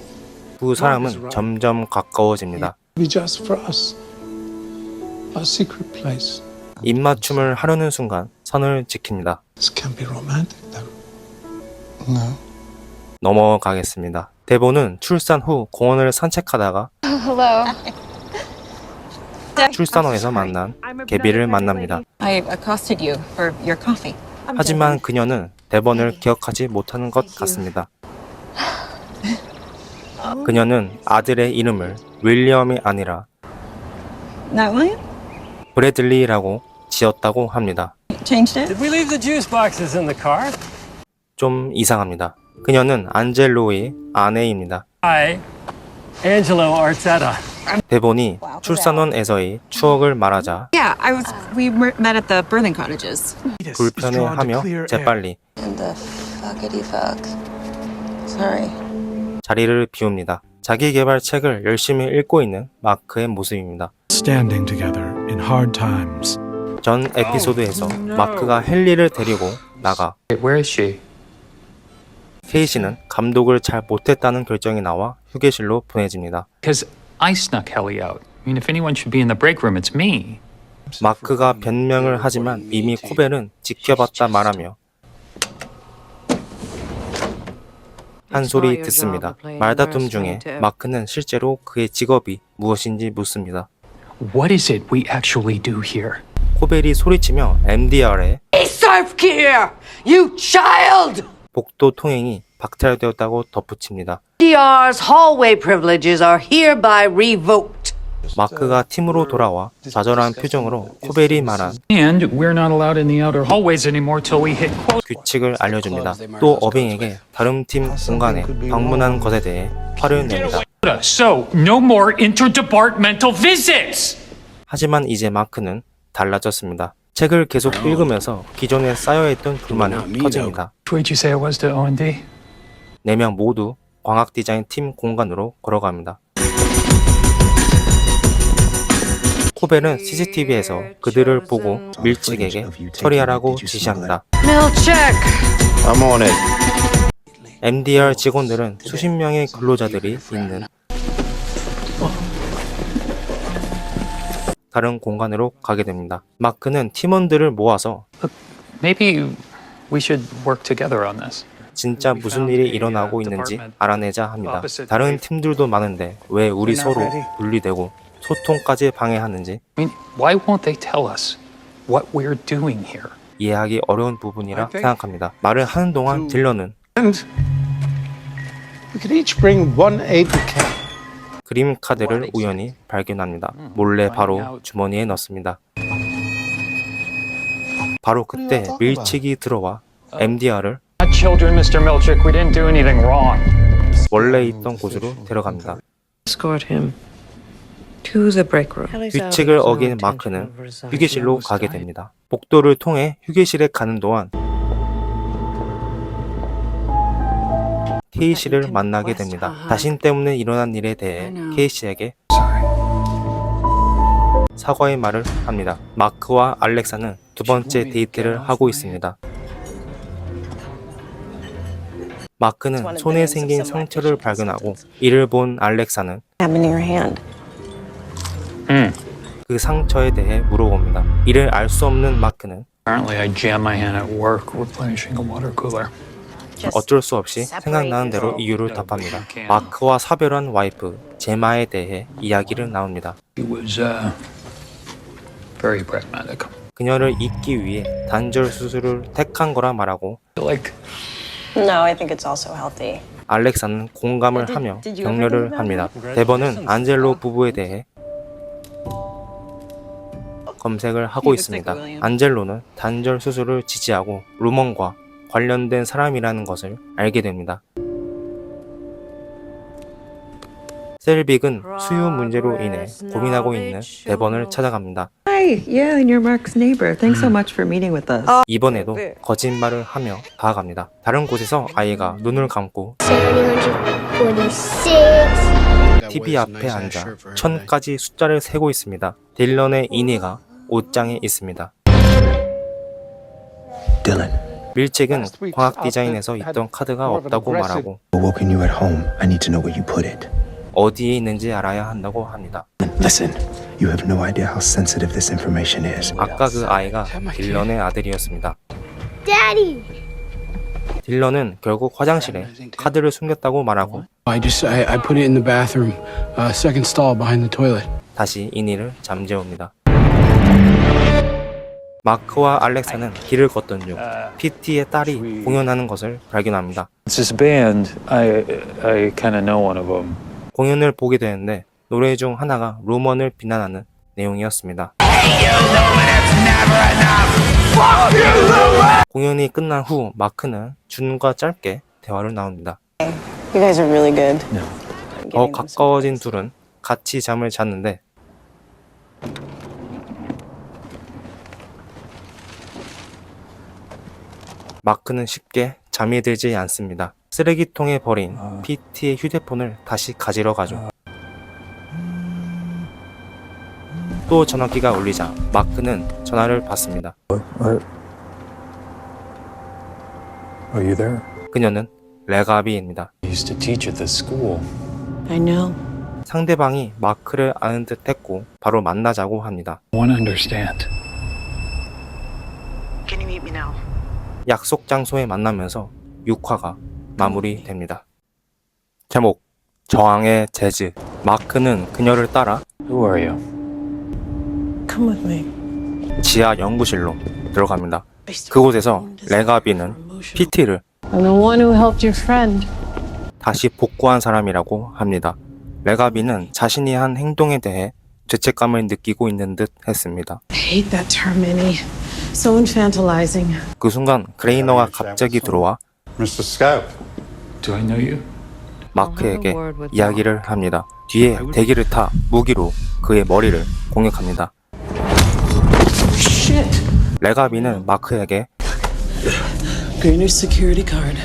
두 사람은 점점 가까워집니다. Be just for us. Our secret place. 입맞춤을 하려는 순간 선을 지킵니다. This can't be romantic, though. No. 넘어가겠습니다. 대본은 출산 후 공원을 산책하다가 Hello. 출산원에서 만난 개비를 만납니다. I accosted you for your coffee. 하지만 그녀는 대본을 기억하지 못하는 것 같습니다. 그녀는 아들의 이름을 윌리엄이 아니라 Not William? 브래들리라고 지었다고 합니다. Changed it? Did we leave the juice boxes in the car? 좀 이상합니다. 그녀는 안젤로의 아내입니다. Hi, Angelo Arteta. 대본이 출산원에서의 추억을 말하자 Yeah, we met at the birthing cottages. 불편해하며 재빨리 And the fuckity fuck. Sorry. 자리를 비웁니다. 자기계발 책을 열심히 읽고 있는 마크의 모습입니다. Standing together in hard times. 전 에피소드에서 마크가 헨리를 데리고 나가 Where is she? 케이시는 감독을 잘 못했다는 결정이 나와 휴게실로 보내집니다. Because I snuck Helly out. I mean, if anyone should be in the break room, it's me. 마크가 변명을 하지만 이미 코벨은 지켜봤다 말하며 한 소리 듣습니다. 말다툼 중에 마크는 실제로 그의 직업이 무엇인지 묻습니다. What is it we actually do here? 코벨이 소리치며 MDR에 Self-care, you child! 복도 통행이 박탈되었다고 덧붙입니다. DR's hallway privileges are hereby revoked. 마크가 팀으로 돌아와 좌절한 표정으로 코벨이 말한 And we're not allowed in the outer hallways anymore till we hit quota. 규칙을 알려줍니다. 또 어빙에게 다른 팀 공간에 방문한 것에 대해 화를 냅니다. So, no more interdepartmental visits! 하지만 이제 마크는 달라졌습니다. 책을 계속 읽으면서 기존에 쌓여있던 불만이 터집니다. Who'd you say I was to O&D? 4명 모두 광학 디자인 팀 공간으로 걸어갑니다. 코벨은 CCTV에서 그들을 보고 밀칙에게 처리하라고 지시합니다. Milchek! I'm on it. MDR 직원들은 수십 명의 근로자들이 있는 다른 공간으로 가게 됩니다. 마크는 팀원들을 모아서 Maybe we should work together on this. 진짜 무슨 일이 일어나고 있는지 알아내자 합니다. 다른 팀들도 많은데 왜 우리 서로 분리되고 소통까지 방해하는지 I mean, why won't they tell us what we're doing here? 이해하기 어려운 부분이라 생각합니다. 말을 하는 동안 딜런은 And we could each bring one aid to camp. 그림 카드를 우연히 발견합니다. 몰래 바로 주머니에 넣습니다. 바로 그때 밀칙이 들어와 MDR을 Not children, Mr. Milchick. We didn't do anything wrong. 원래 있던 곳으로 데려갑니다. Escort him. To the break room. 규칙을 어긴 마크는 휴게실로 가게 됩니다. 복도를 통해 휴게실에 가는 동안 케이씨를 만나게 됩니다. 자신 때문에 일어난 일에 대해 케이씨에게 사과의 말을 합니다. 마크와 알렉사는 두 번째 데이트를 하고 있습니다. 마크는 손에 생긴 상처를 발견하고 이를 본 알렉사는 그 상처에 대해 물어봅니다. 이를 알 수 없는 마크는 Apparently, I jammed my hand at work replenishing a water cooler. 어쩔 수 없이 생각나는 대로 이유를 답합니다. 마크와 사별한 와이프 제마에 대해 이야기를 나옵니다. He was very pragmatic. 그녀를 잊기 위해 단절 수술을 택한 거라 말하고 No, I think it's also healthy. 알렉사는 공감을 하며 격려를 합니다. 데번은 안젤로 부부에 대해 검색을 하고 있습니다. 안젤로는 단절 수술을 지지하고 루먼과 관련된 사람이라는 것을 알게 됩니다. 셀빅은 수유 문제로 인해 고민하고 있는 데번을 찾아갑니다. Hi, yeah, and you're Mark's neighbor. Thanks so much for meeting with us. 이번에도 거짓말을 하며 다가갑니다. 다른 곳에서 아이가 눈을 감고 TV 앞에 앉아 1000까지 숫자를 세고 있습니다. 딜런의 인이가 옷장에 있습니다. Dylan, 밀책은 광학 디자인에서 있던 카드가 없다고 말하고 woken you at home. I need to know where you put it. 어디에 있는지 알아야 한다고 합니다. Listen, you have no idea how sensitive this information is. 아까 그 아이가 딜런의 아들이었습니다. Daddy! 딜런은 결국 화장실에 카드를 숨겼다고 말하고 I put it in the bathroom, second stall behind the toilet. 다시 이니를 잠재웁니다. 마크와 알렉사는 길을 걷던 중 PT의 딸이 공연하는 것을 발견합니다. It's this band. I kind of know one of them. 공연을 보게 되는데 노래 중 하나가 루먼을 비난하는 내용이었습니다. 공연이 끝난 후 마크는 준과 짧게 대화를 나눕니다. You guys are really good. 더 가까워진 둘은 같이 잠을 잤는데 마크는 쉽게 잠이 들지 않습니다. 쓰레기통에 버린 PT의 휴대폰을 다시 가지러 가죠. 또 전화기가 울리자 마크는 전화를 받습니다. Are you there? 그녀는 레가비입니다. I used to teach at this school. I know. 상대방이 마크를 아는 듯 했고 바로 만나자고 합니다. I want to understand. Can you meet me now? 약속 장소에 만나면서 6화가 마무리됩니다. 제목 저항의 재즈. 마크는 그녀를 따라 Who are you? Come with me. 지하 연구실로 들어갑니다. 그곳에서 레가비는 PT를 I'm the one who helped your friend. 다시 복구한 사람이라고 합니다. 레가비는 자신이 한 행동에 대해 죄책감을 느끼고 있는 듯 했습니다. I hate that term, Minnie. So infantilizing. 그 순간 그레이너가 갑자기 들어와 Mr. Scout. Do I know you? 마크에게 이야기를 합니다. 뒤에 대기를 타 무기로 그의 머리를 공격합니다. 레가비는 마크에게 Grainer's security card.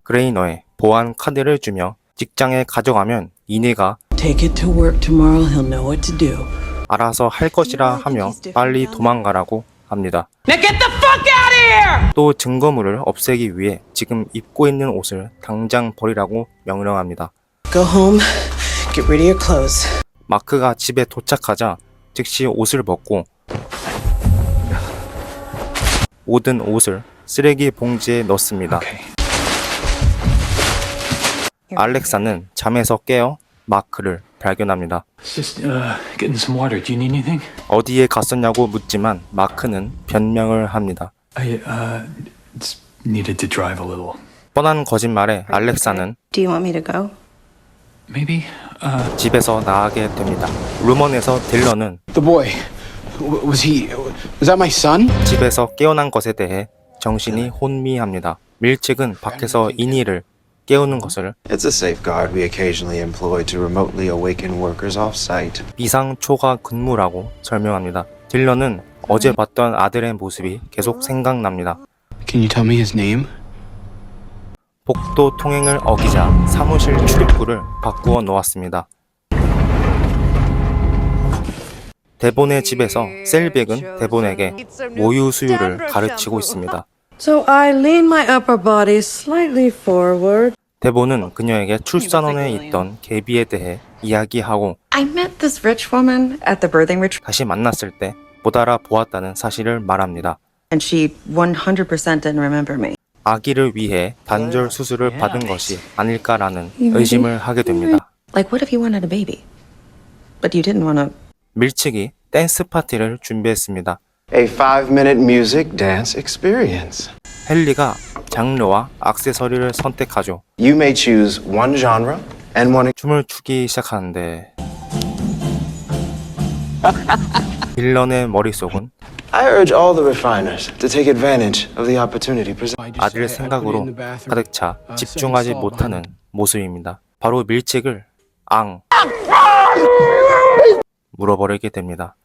그레이너의 보안 카드를 주며 직장에 가져가면 이니가 Take it to work tomorrow. He'll know what to do. 알아서 할 것이라 하며 빨리 도망가라고 합니다. Now get the fuck out of here! 또 증거물을 없애기 위해 지금 입고 있는 옷을 당장 버리라고 명령합니다. Go home. Get rid of your clothes. 마크가 집에 도착하자 즉시 옷을 벗고 모든 옷을 쓰레기 봉지에 넣습니다. 알렉사는 잠에서 깨어 마크를 발견합니다. Just getting some water. Do you need anything? 어디에 갔었냐고 묻지만 마크는 변명을 합니다. I just needed to drive a little. 뻔한 거짓말에 알렉사는 Do you want me to go? Maybe. 집에서 나가게 됩니다. 루먼에서 딜런은 The boy. Was that my son? 집에서 깨어난 것에 대해 정신이 혼미합니다. 밀책은 밖에서 이니를 깨우는 것을 It's a safeguard we occasionally employ to remotely awaken workers off-site. 비상초과 근무라고 설명합니다. 딜런은 어제 봤던 아들의 모습이 계속 생각납니다. Can you tell me his name? 복도 통행을 어기자 사무실 출입구를 바꾸어 놓았습니다. 데본의 집에서 셀빅은 데본에게 모유 수유를 가르치고 있습니다. So I lean my upper body slightly forward. 데본은 그녀에게 출산원에 있던 개비에 대해 이야기하고 I met this rich woman at the birthing retreat, 다시 만났을 때 못 알아보았다는 사실을 말합니다. and she 100% didn't remember me. 아기를 위해 단절 수술을 받은 것이 아닐까라는 의심을 하게 됩니다. Like, what if you wanted a baby, but you didn't want to? 밀치기 댄스 파티를 준비했습니다. A 5-minute music dance experience. 헨리가 장르와 액세서리를 선택하죠. You may choose one genre and one. 춤을 추기 시작하는데 딜런의 머릿속은 I urge all the refiners to take advantage of the opportunity presented. 아들의 생각으로 가득 차 집중하지 못하는 모습입니다. 바로 밀칙을 물어버리게 됩니다.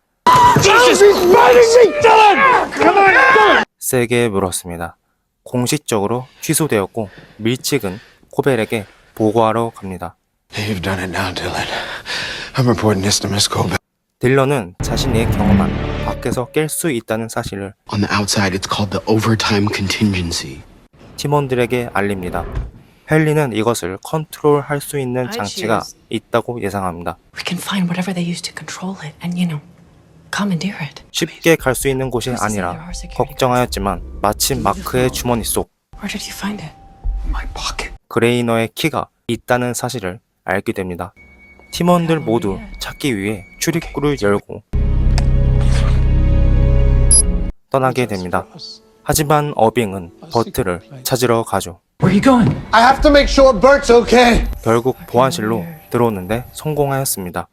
세게 물었습니다. 공식적으로 취소되었고 밀칙은 코벨에게 보고하러 갑니다. You've done it now, Dylan. I'm reporting this to Miss Colbert. 딜런은 자신의 경험한 밖에서 깰 수 있다는 사실을 On the outside, it's called the overtime contingency. 팀원들에게 알립니다. 헨리는 이것을 컨트롤할 수 있는 장치가 있다고 예상합니다. We can find whatever they use to control it and, commandeer it. 쉽게 갈 수 있는 곳이 아니라 걱정하였지만 마침 마크의 주머니 속 Where did you find it? My pocket. 그레이너의 키가 있다는 사실을 알게 됩니다. 팀원들 모두 찾기 위해 출입구를 열고 떠나게 됩니다. 하지만 어빙은 버트를 찾으러 가죠. Where are you going? I have to make sure Bert's okay. 결국 보안실로 들어오는데 성공하였습니다.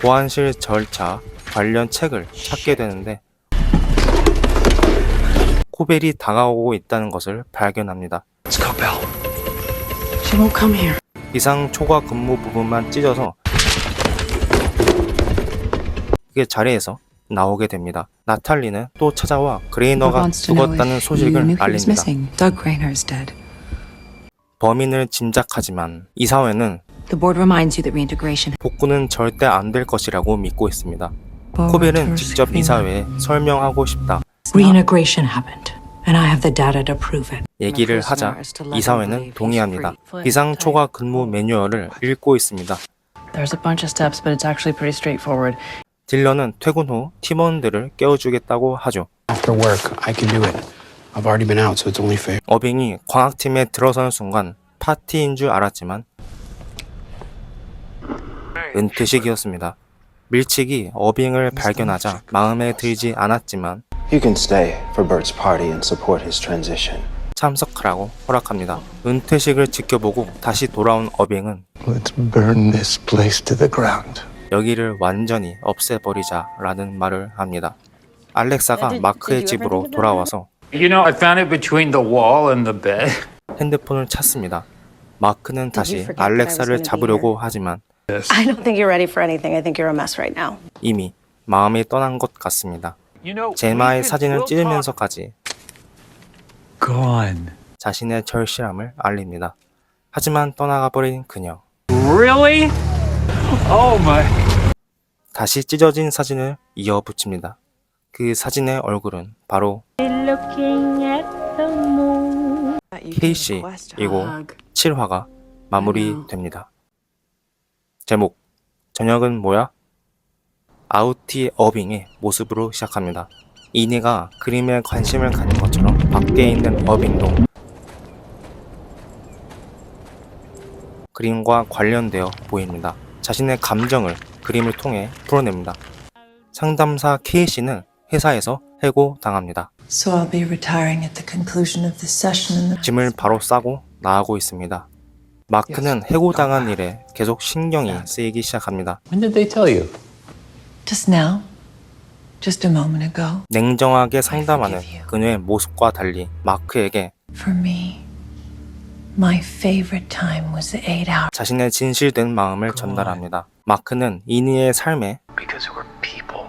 보안실 절차 관련 책을 찾게 되는데 코벨이 다가오고 있다는 것을 발견합니다. Let's go, Belle. She won't come here. 비상 초과 근무 부분만 찢어서 그게 자리에서 나오게 됩니다. 나탈리는 또 찾아와 그레이너가 죽었다는 소식을 알립니다. Doug Rayner's dead. 범인을 짐작하지만 이사회는 The board reminds you that reintegration. 복구는 절대 안 될 것이라고 믿고 있습니다. 코벨은 직접 이사회에 설명하고 싶다. Reintegration happened, and I have the data to prove it. 얘기를 하자 이사회는 동의합니다. 비상 초과 근무 매뉴얼을 읽고 있습니다. There's a bunch of steps, but it's actually pretty straightforward. 딜런은 퇴근 후 팀원들을 깨워주겠다고 하죠. After work, I can do it. I've already been out, so it's only fair. 어빙이 광학팀에 들어서는 순간 파티인 줄 알았지만 은퇴식이었습니다. 밀칙이 어빙을 발견하자 마음에 들지 않았지만 You can stay for Bert's party and support his transition. 참석하라고 허락합니다. 은퇴식을 지켜보고 다시 돌아온 어빙은 Let's burn this place to the ground. 여기를 완전히 없애버리자라는 말을 합니다. 알렉사가 마크의 집으로 돌아와서 You know, I found it between the wall and the bed. 핸드폰을 찾습니다. 마크는 다시 알렉사를 잡으려고 하지만 I don't think you're ready for anything. I think you're a mess right now. 이미 마음이 떠난 것 같습니다. 제마의 사진을 찌르면서까지 자신의 절실함을 알립니다. 하지만 떠나가버린 그녀. Really? Oh my. 다시 찢어진 사진을 이어 붙입니다. 그 사진의 얼굴은 바로 케이시이고 7화가 마무리됩니다. 제목 저녁은 뭐야? 아우티 어빙의 모습으로 시작합니다. 이니가 그림에 관심을 갖는 것처럼 밖에 있는 어빙도 그림과 관련되어 보입니다. 자신의 감정을 그림을 통해 풀어냅니다. 상담사 케이시는 회사에서 해고당합니다. So I'll be retiring at the conclusion of this session. 짐을 바로 싸고 나가고 있습니다. 마크는 해고당한 일에 계속 신경이 쓰이기 시작합니다. When did they tell you? Just now. Just a moment ago. 냉정하게 상담하는 그녀의 모습과 달리 마크에게 For me, my favorite time was the 8 hours. 자신의 진실된 마음을 전달합니다. 마크는 이니의 삶에 Because we're people,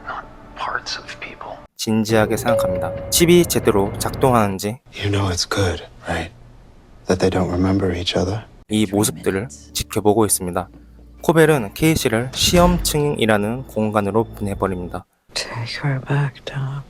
not parts of people. 진지하게 생각합니다. 칩이 제대로 작동하는지 You know it's good, right? That they don't remember each other. 이 모습들을 지켜보고 있습니다. 코벨은 케이시를 시험층이라는 공간으로 보내버립니다. Take her back down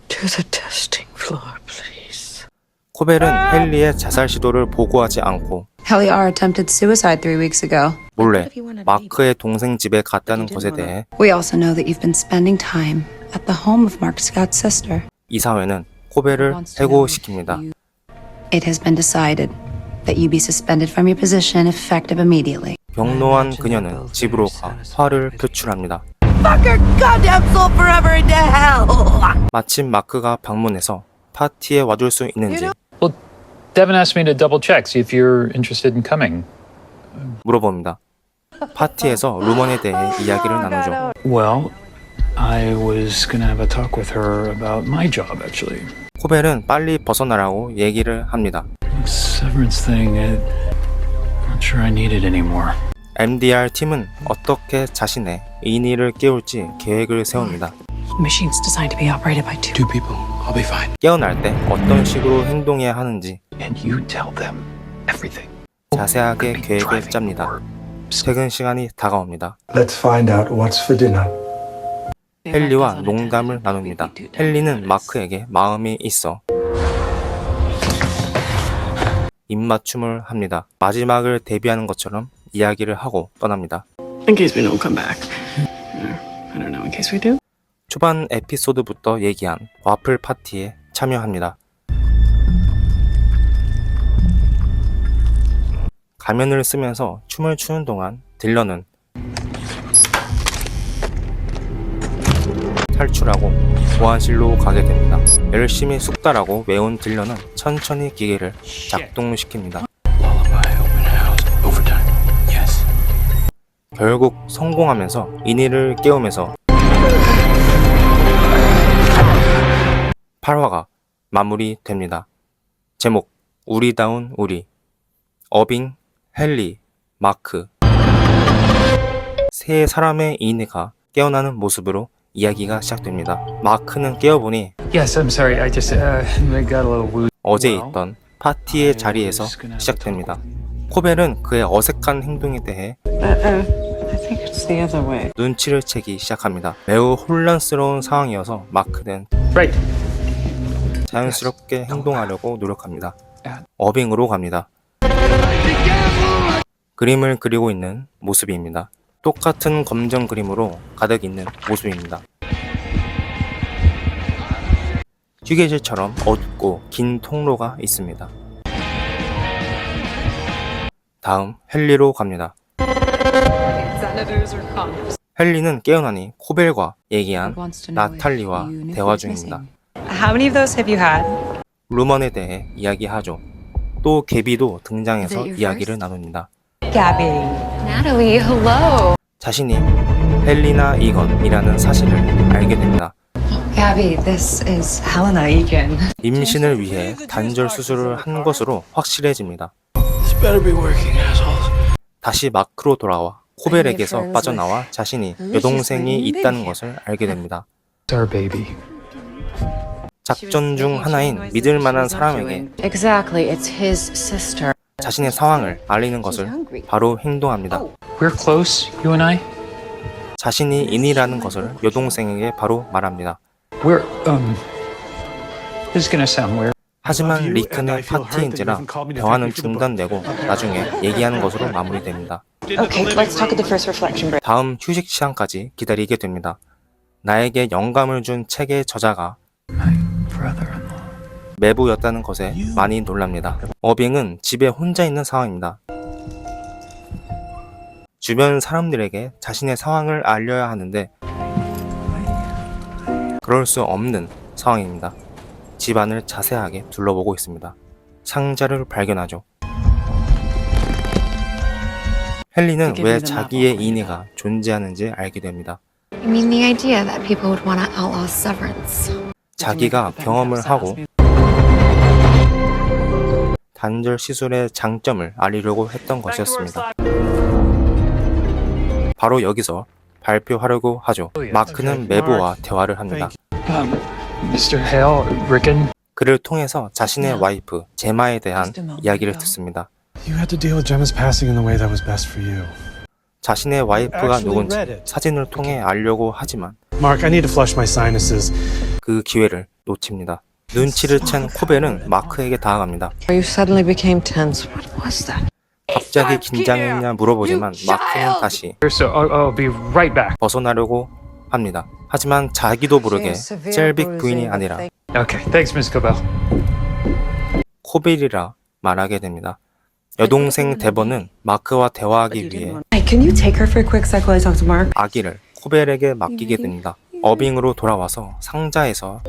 to the testing floor, please. 코벨은 헨리의 자살 시도를 보고하지 않고 Helly R attempted suicide 3 weeks ago. 몰래 마크의 동생 집에 갔다는 것에 대해 We also know that you've been spending time at the home of Mark Scott's sister. 이사회는 코벨을 해고시킵니다. It has been decided that you be suspended from your position effective immediately. 경로한 그녀는 집으로 가 화를 표출합니다. Fuck her goddamn soul forever into hell! 마침 마크가 방문해서 파티에 와줄 수 있는지 Well, Devin asked me to double check, see if you're interested in coming. 물어봅니다. 파티에서 루먼에 대해 이야기를 나누죠. Well, I was gonna have a talk with her about my job, actually. 코벨은 빨리 벗어나라고 얘기를 합니다. Severance thing, I'm not sure I need it anymore. MDR 팀은 어떻게 자신의 이니를 깨울지 계획을 세웁니다. Machine's designed to be operated by two people. I'll be fine. 깨어날 때 어떤 식으로 행동해야 하는지 And you tell them everything. 자세하게 계획을 짭니다. 퇴근 시간이 다가옵니다. Let's find out what's for dinner. 헨리와 농담을 나눕니다. 헨리는 마크에게 마음이 있어 입맞춤을 합니다. 마지막을 대비하는 것처럼 이야기를 하고 떠납니다. In case we don't come back. I don't know, in case we do. 초반 에피소드부터 얘기한 와플 파티에 참여합니다. 가면을 쓰면서 춤을 추는 동안 딜런은 탈출하고 보안실로 가게 됩니다. 열심히 숙달하고 외운 딜런은 천천히 기계를 작동시킵니다. 결국 성공하면서 이니를 깨우면서 8화가 마무리됩니다. 제목 우리다운 우리. 어빙, 헨리, 마크 세 사람의 이니가 깨어나는 모습으로 이야기가 시작됩니다. 마크는 깨어보니 Yes, I'm sorry. I just I got a little woozy. 어제 있던 파티의 자리에서 시작됩니다. 코벨은 그의 어색한 행동에 대해 I think it's the other way. 눈치를 채기 시작합니다. 매우 혼란스러운 상황이어서 마크는 Right. 자연스럽게 행동하려고 노력합니다. 어빙으로 갑니다. 그림을 그리고 있는 모습입니다. 똑같은 검정 그림으로 가득 있는 모습입니다. 휴게실처럼 어둡고 긴 통로가 있습니다. 다음 헨리로 갑니다. 헨리는 깨어나니 코벨과 얘기한 나탈리와 대화 중입니다. How many of those have you had? 루먼에 대해 이야기하죠. 또 게비도 등장해서 이야기를 나눕니다. Gabby. Natalie, hello. 자신이 헬리나 이건이라는 사실을 알게 됩니다. Gabby, this is Helena Egan. 임신을 위해 단절 수술을 한 것으로 확실해집니다. This better be working, assholes. 다시 마크로 돌아와 코벨에게서 빠져나와 자신이 여동생이 있다는 것을 알게 됩니다. Our baby. 작전 중 하나인 믿을 만한 사람에게 Exactly, it's his sister. 자신의 상황을 알리는 것을 바로 행동합니다. We're close, you and I. 자신이 인이라는 것을 여동생에게 바로 말합니다. We're This is gonna sound weird. 하지만 리크는 파티인지라 대화는 중단되고 나중에 얘기하는 것으로 마무리됩니다. Okay, let's talk at the first reflection break. 다음 휴식 시간까지 기다리게 됩니다. 나에게 영감을 준 책의 저자가 매부였다는 것에 많이 놀랍니다. 어빙은 집에 혼자 있는 상황입니다. 주변 사람들에게 자신의 상황을 알려야 하는데 그럴 수 없는 상황입니다. 집안을 자세하게 둘러보고 있습니다. 상자를 발견하죠. 헨리는 왜 자기의 이니가 존재하는지 알게 됩니다. You mean the idea that people would want to outlaw severance? 자기가 경험을 하고 단절 시술의 장점을 알리려고 했던 것이었습니다. 바로 여기서 발표하려고 하죠. 마크는 메보와 대화를 합니다. Mr. Hale, Rickon. 그를 통해서 자신의 와이프 제마에 대한 이야기를 듣습니다. You had to deal with Gemma's passing in the way that was best for you. 자신의 와이프가 누군지 사진을 통해 알려고 하지만 Mark, I need to flush my sinuses. 그 기회를 놓칩니다. 눈치를 챈 코벨은 마크에게 다가갑니다. You suddenly became tense. What was that? 갑자기 긴장했냐 물어보지만 마크는 다시 So I'll be right back. 벗어나려고 합니다. 하지만 자기도 모르게 셀빅 부인이 아니라 Okay, thanks, Miss Cobell. 코벨이라 말하게 됩니다. 여동생 데버는 마크와 대화하기 위해 Hey, can you take her for a quick sec while I talk to Mark? 아기를 코벨에게 맡기게 됩니다. 어빙으로 돌아와서 상자에서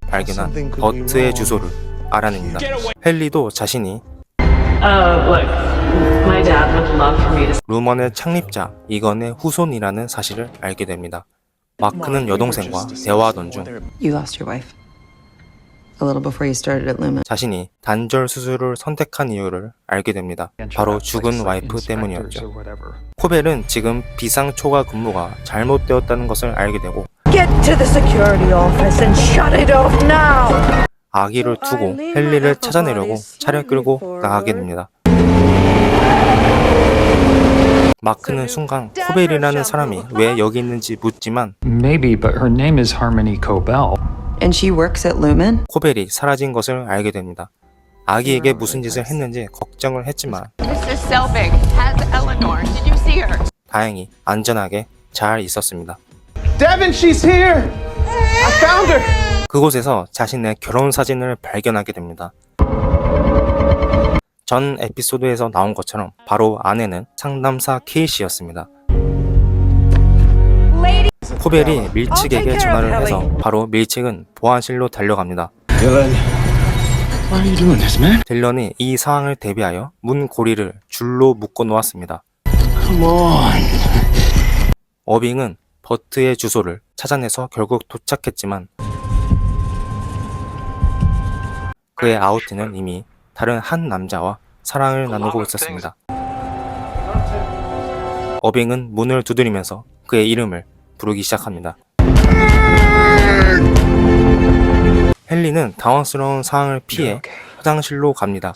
발견한 버트의 주소를 알아냅니다. 헨리도 자신이 Look, my dad would love for me to. 루먼의 창립자 이건의 후손이라는 사실을 알게 됩니다. 마크는 여동생과 대화하던 중 You lost your wife. A little before you started at Lumen. 자신이 단절 수술을 선택한 이유를 알게 됩니다. 바로 죽은 와이프 때문이었죠. 코벨은 지금 비상 초과 근무가 잘못되었다는 것을 알게 되고 Get to the security office and shut it off now! 아기를 두고 헨리를 찾아내려고 차를 끌고 나가게 됩니다. 마크는 순간 코벨이라는 사람이 왜 여기 있는지 묻지만 Maybe, but her name is Harmony Cobell. And she works at Lumen? 코벨이 사라진 것을 알게 됩니다. 아기에게 무슨 짓을 했는지 걱정을 했지만 Mr. Selvig has Eleanor. Did you see her? 다행히 안전하게 잘 있었습니다. Devin, she's here! I found her! 그곳에서 자신의 결혼 사진을 발견하게 됩니다. 전 에피소드에서 나온 것처럼 바로 아내는 상담사 케이시였습니다. 코벨이 밀칙에게 전화를 해서 바로 밀칙은 보안실로 달려갑니다. Dylan, why are you doing this, man? 딜런이 이 상황을 대비하여 문 고리를 줄로 묶어 놓았습니다. Come on. 어빙은 버트의 주소를 찾아내서 결국 도착했지만 그의 아우트는 이미 다른 한 남자와 사랑을 나누고 있었습니다. 어빙은 문을 두드리면서 그의 이름을 부르기 시작합니다. 헨리는 당황스러운 상황을 피해 화장실로 갑니다.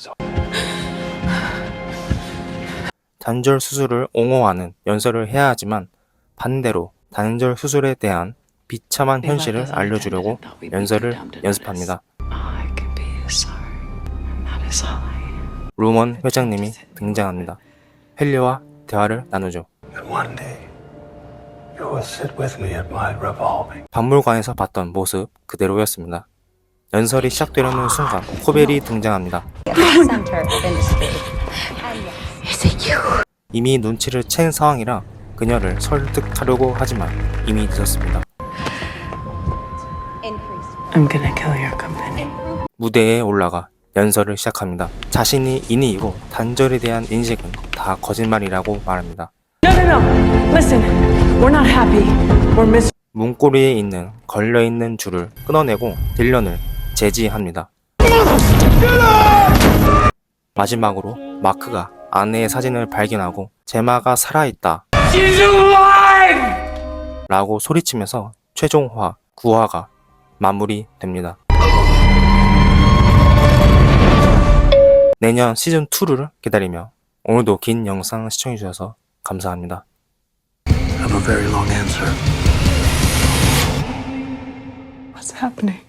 단절 수술을 옹호하는 연설을 해야 하지만 반대로 단절 수술에 대한 비참한 현실을 알려주려고 연설을 연습합니다. 루먼 회장님이 등장합니다. 헨리와 대화를 나누죠. 박물관에서 봤던 모습 그대로였습니다. 연설이 시작되려는 순간 코벨이 등장합니다. 이미 눈치를 챈 상황이라 그녀를 설득하려고 하지만 이미 늦었습니다. I'm gonna kill your company. 무대에 올라가 연설을 시작합니다. 자신이 인이이고 단절에 대한 인식은 다 거짓말이라고 말합니다. No. Listen, we're not happy. We're miserable. 문고리에 있는 걸려있는 줄을 끊어내고 딜런을 제지합니다. 마지막으로 마크가 아내의 사진을 발견하고 제마가 살아있다 라고 소리치면서 최종화 9화가 마무리됩니다. 내년 시즌2를 기다리며 오늘도 긴 영상 시청해주셔서 감사합니다. Have a very long answer. What's happening?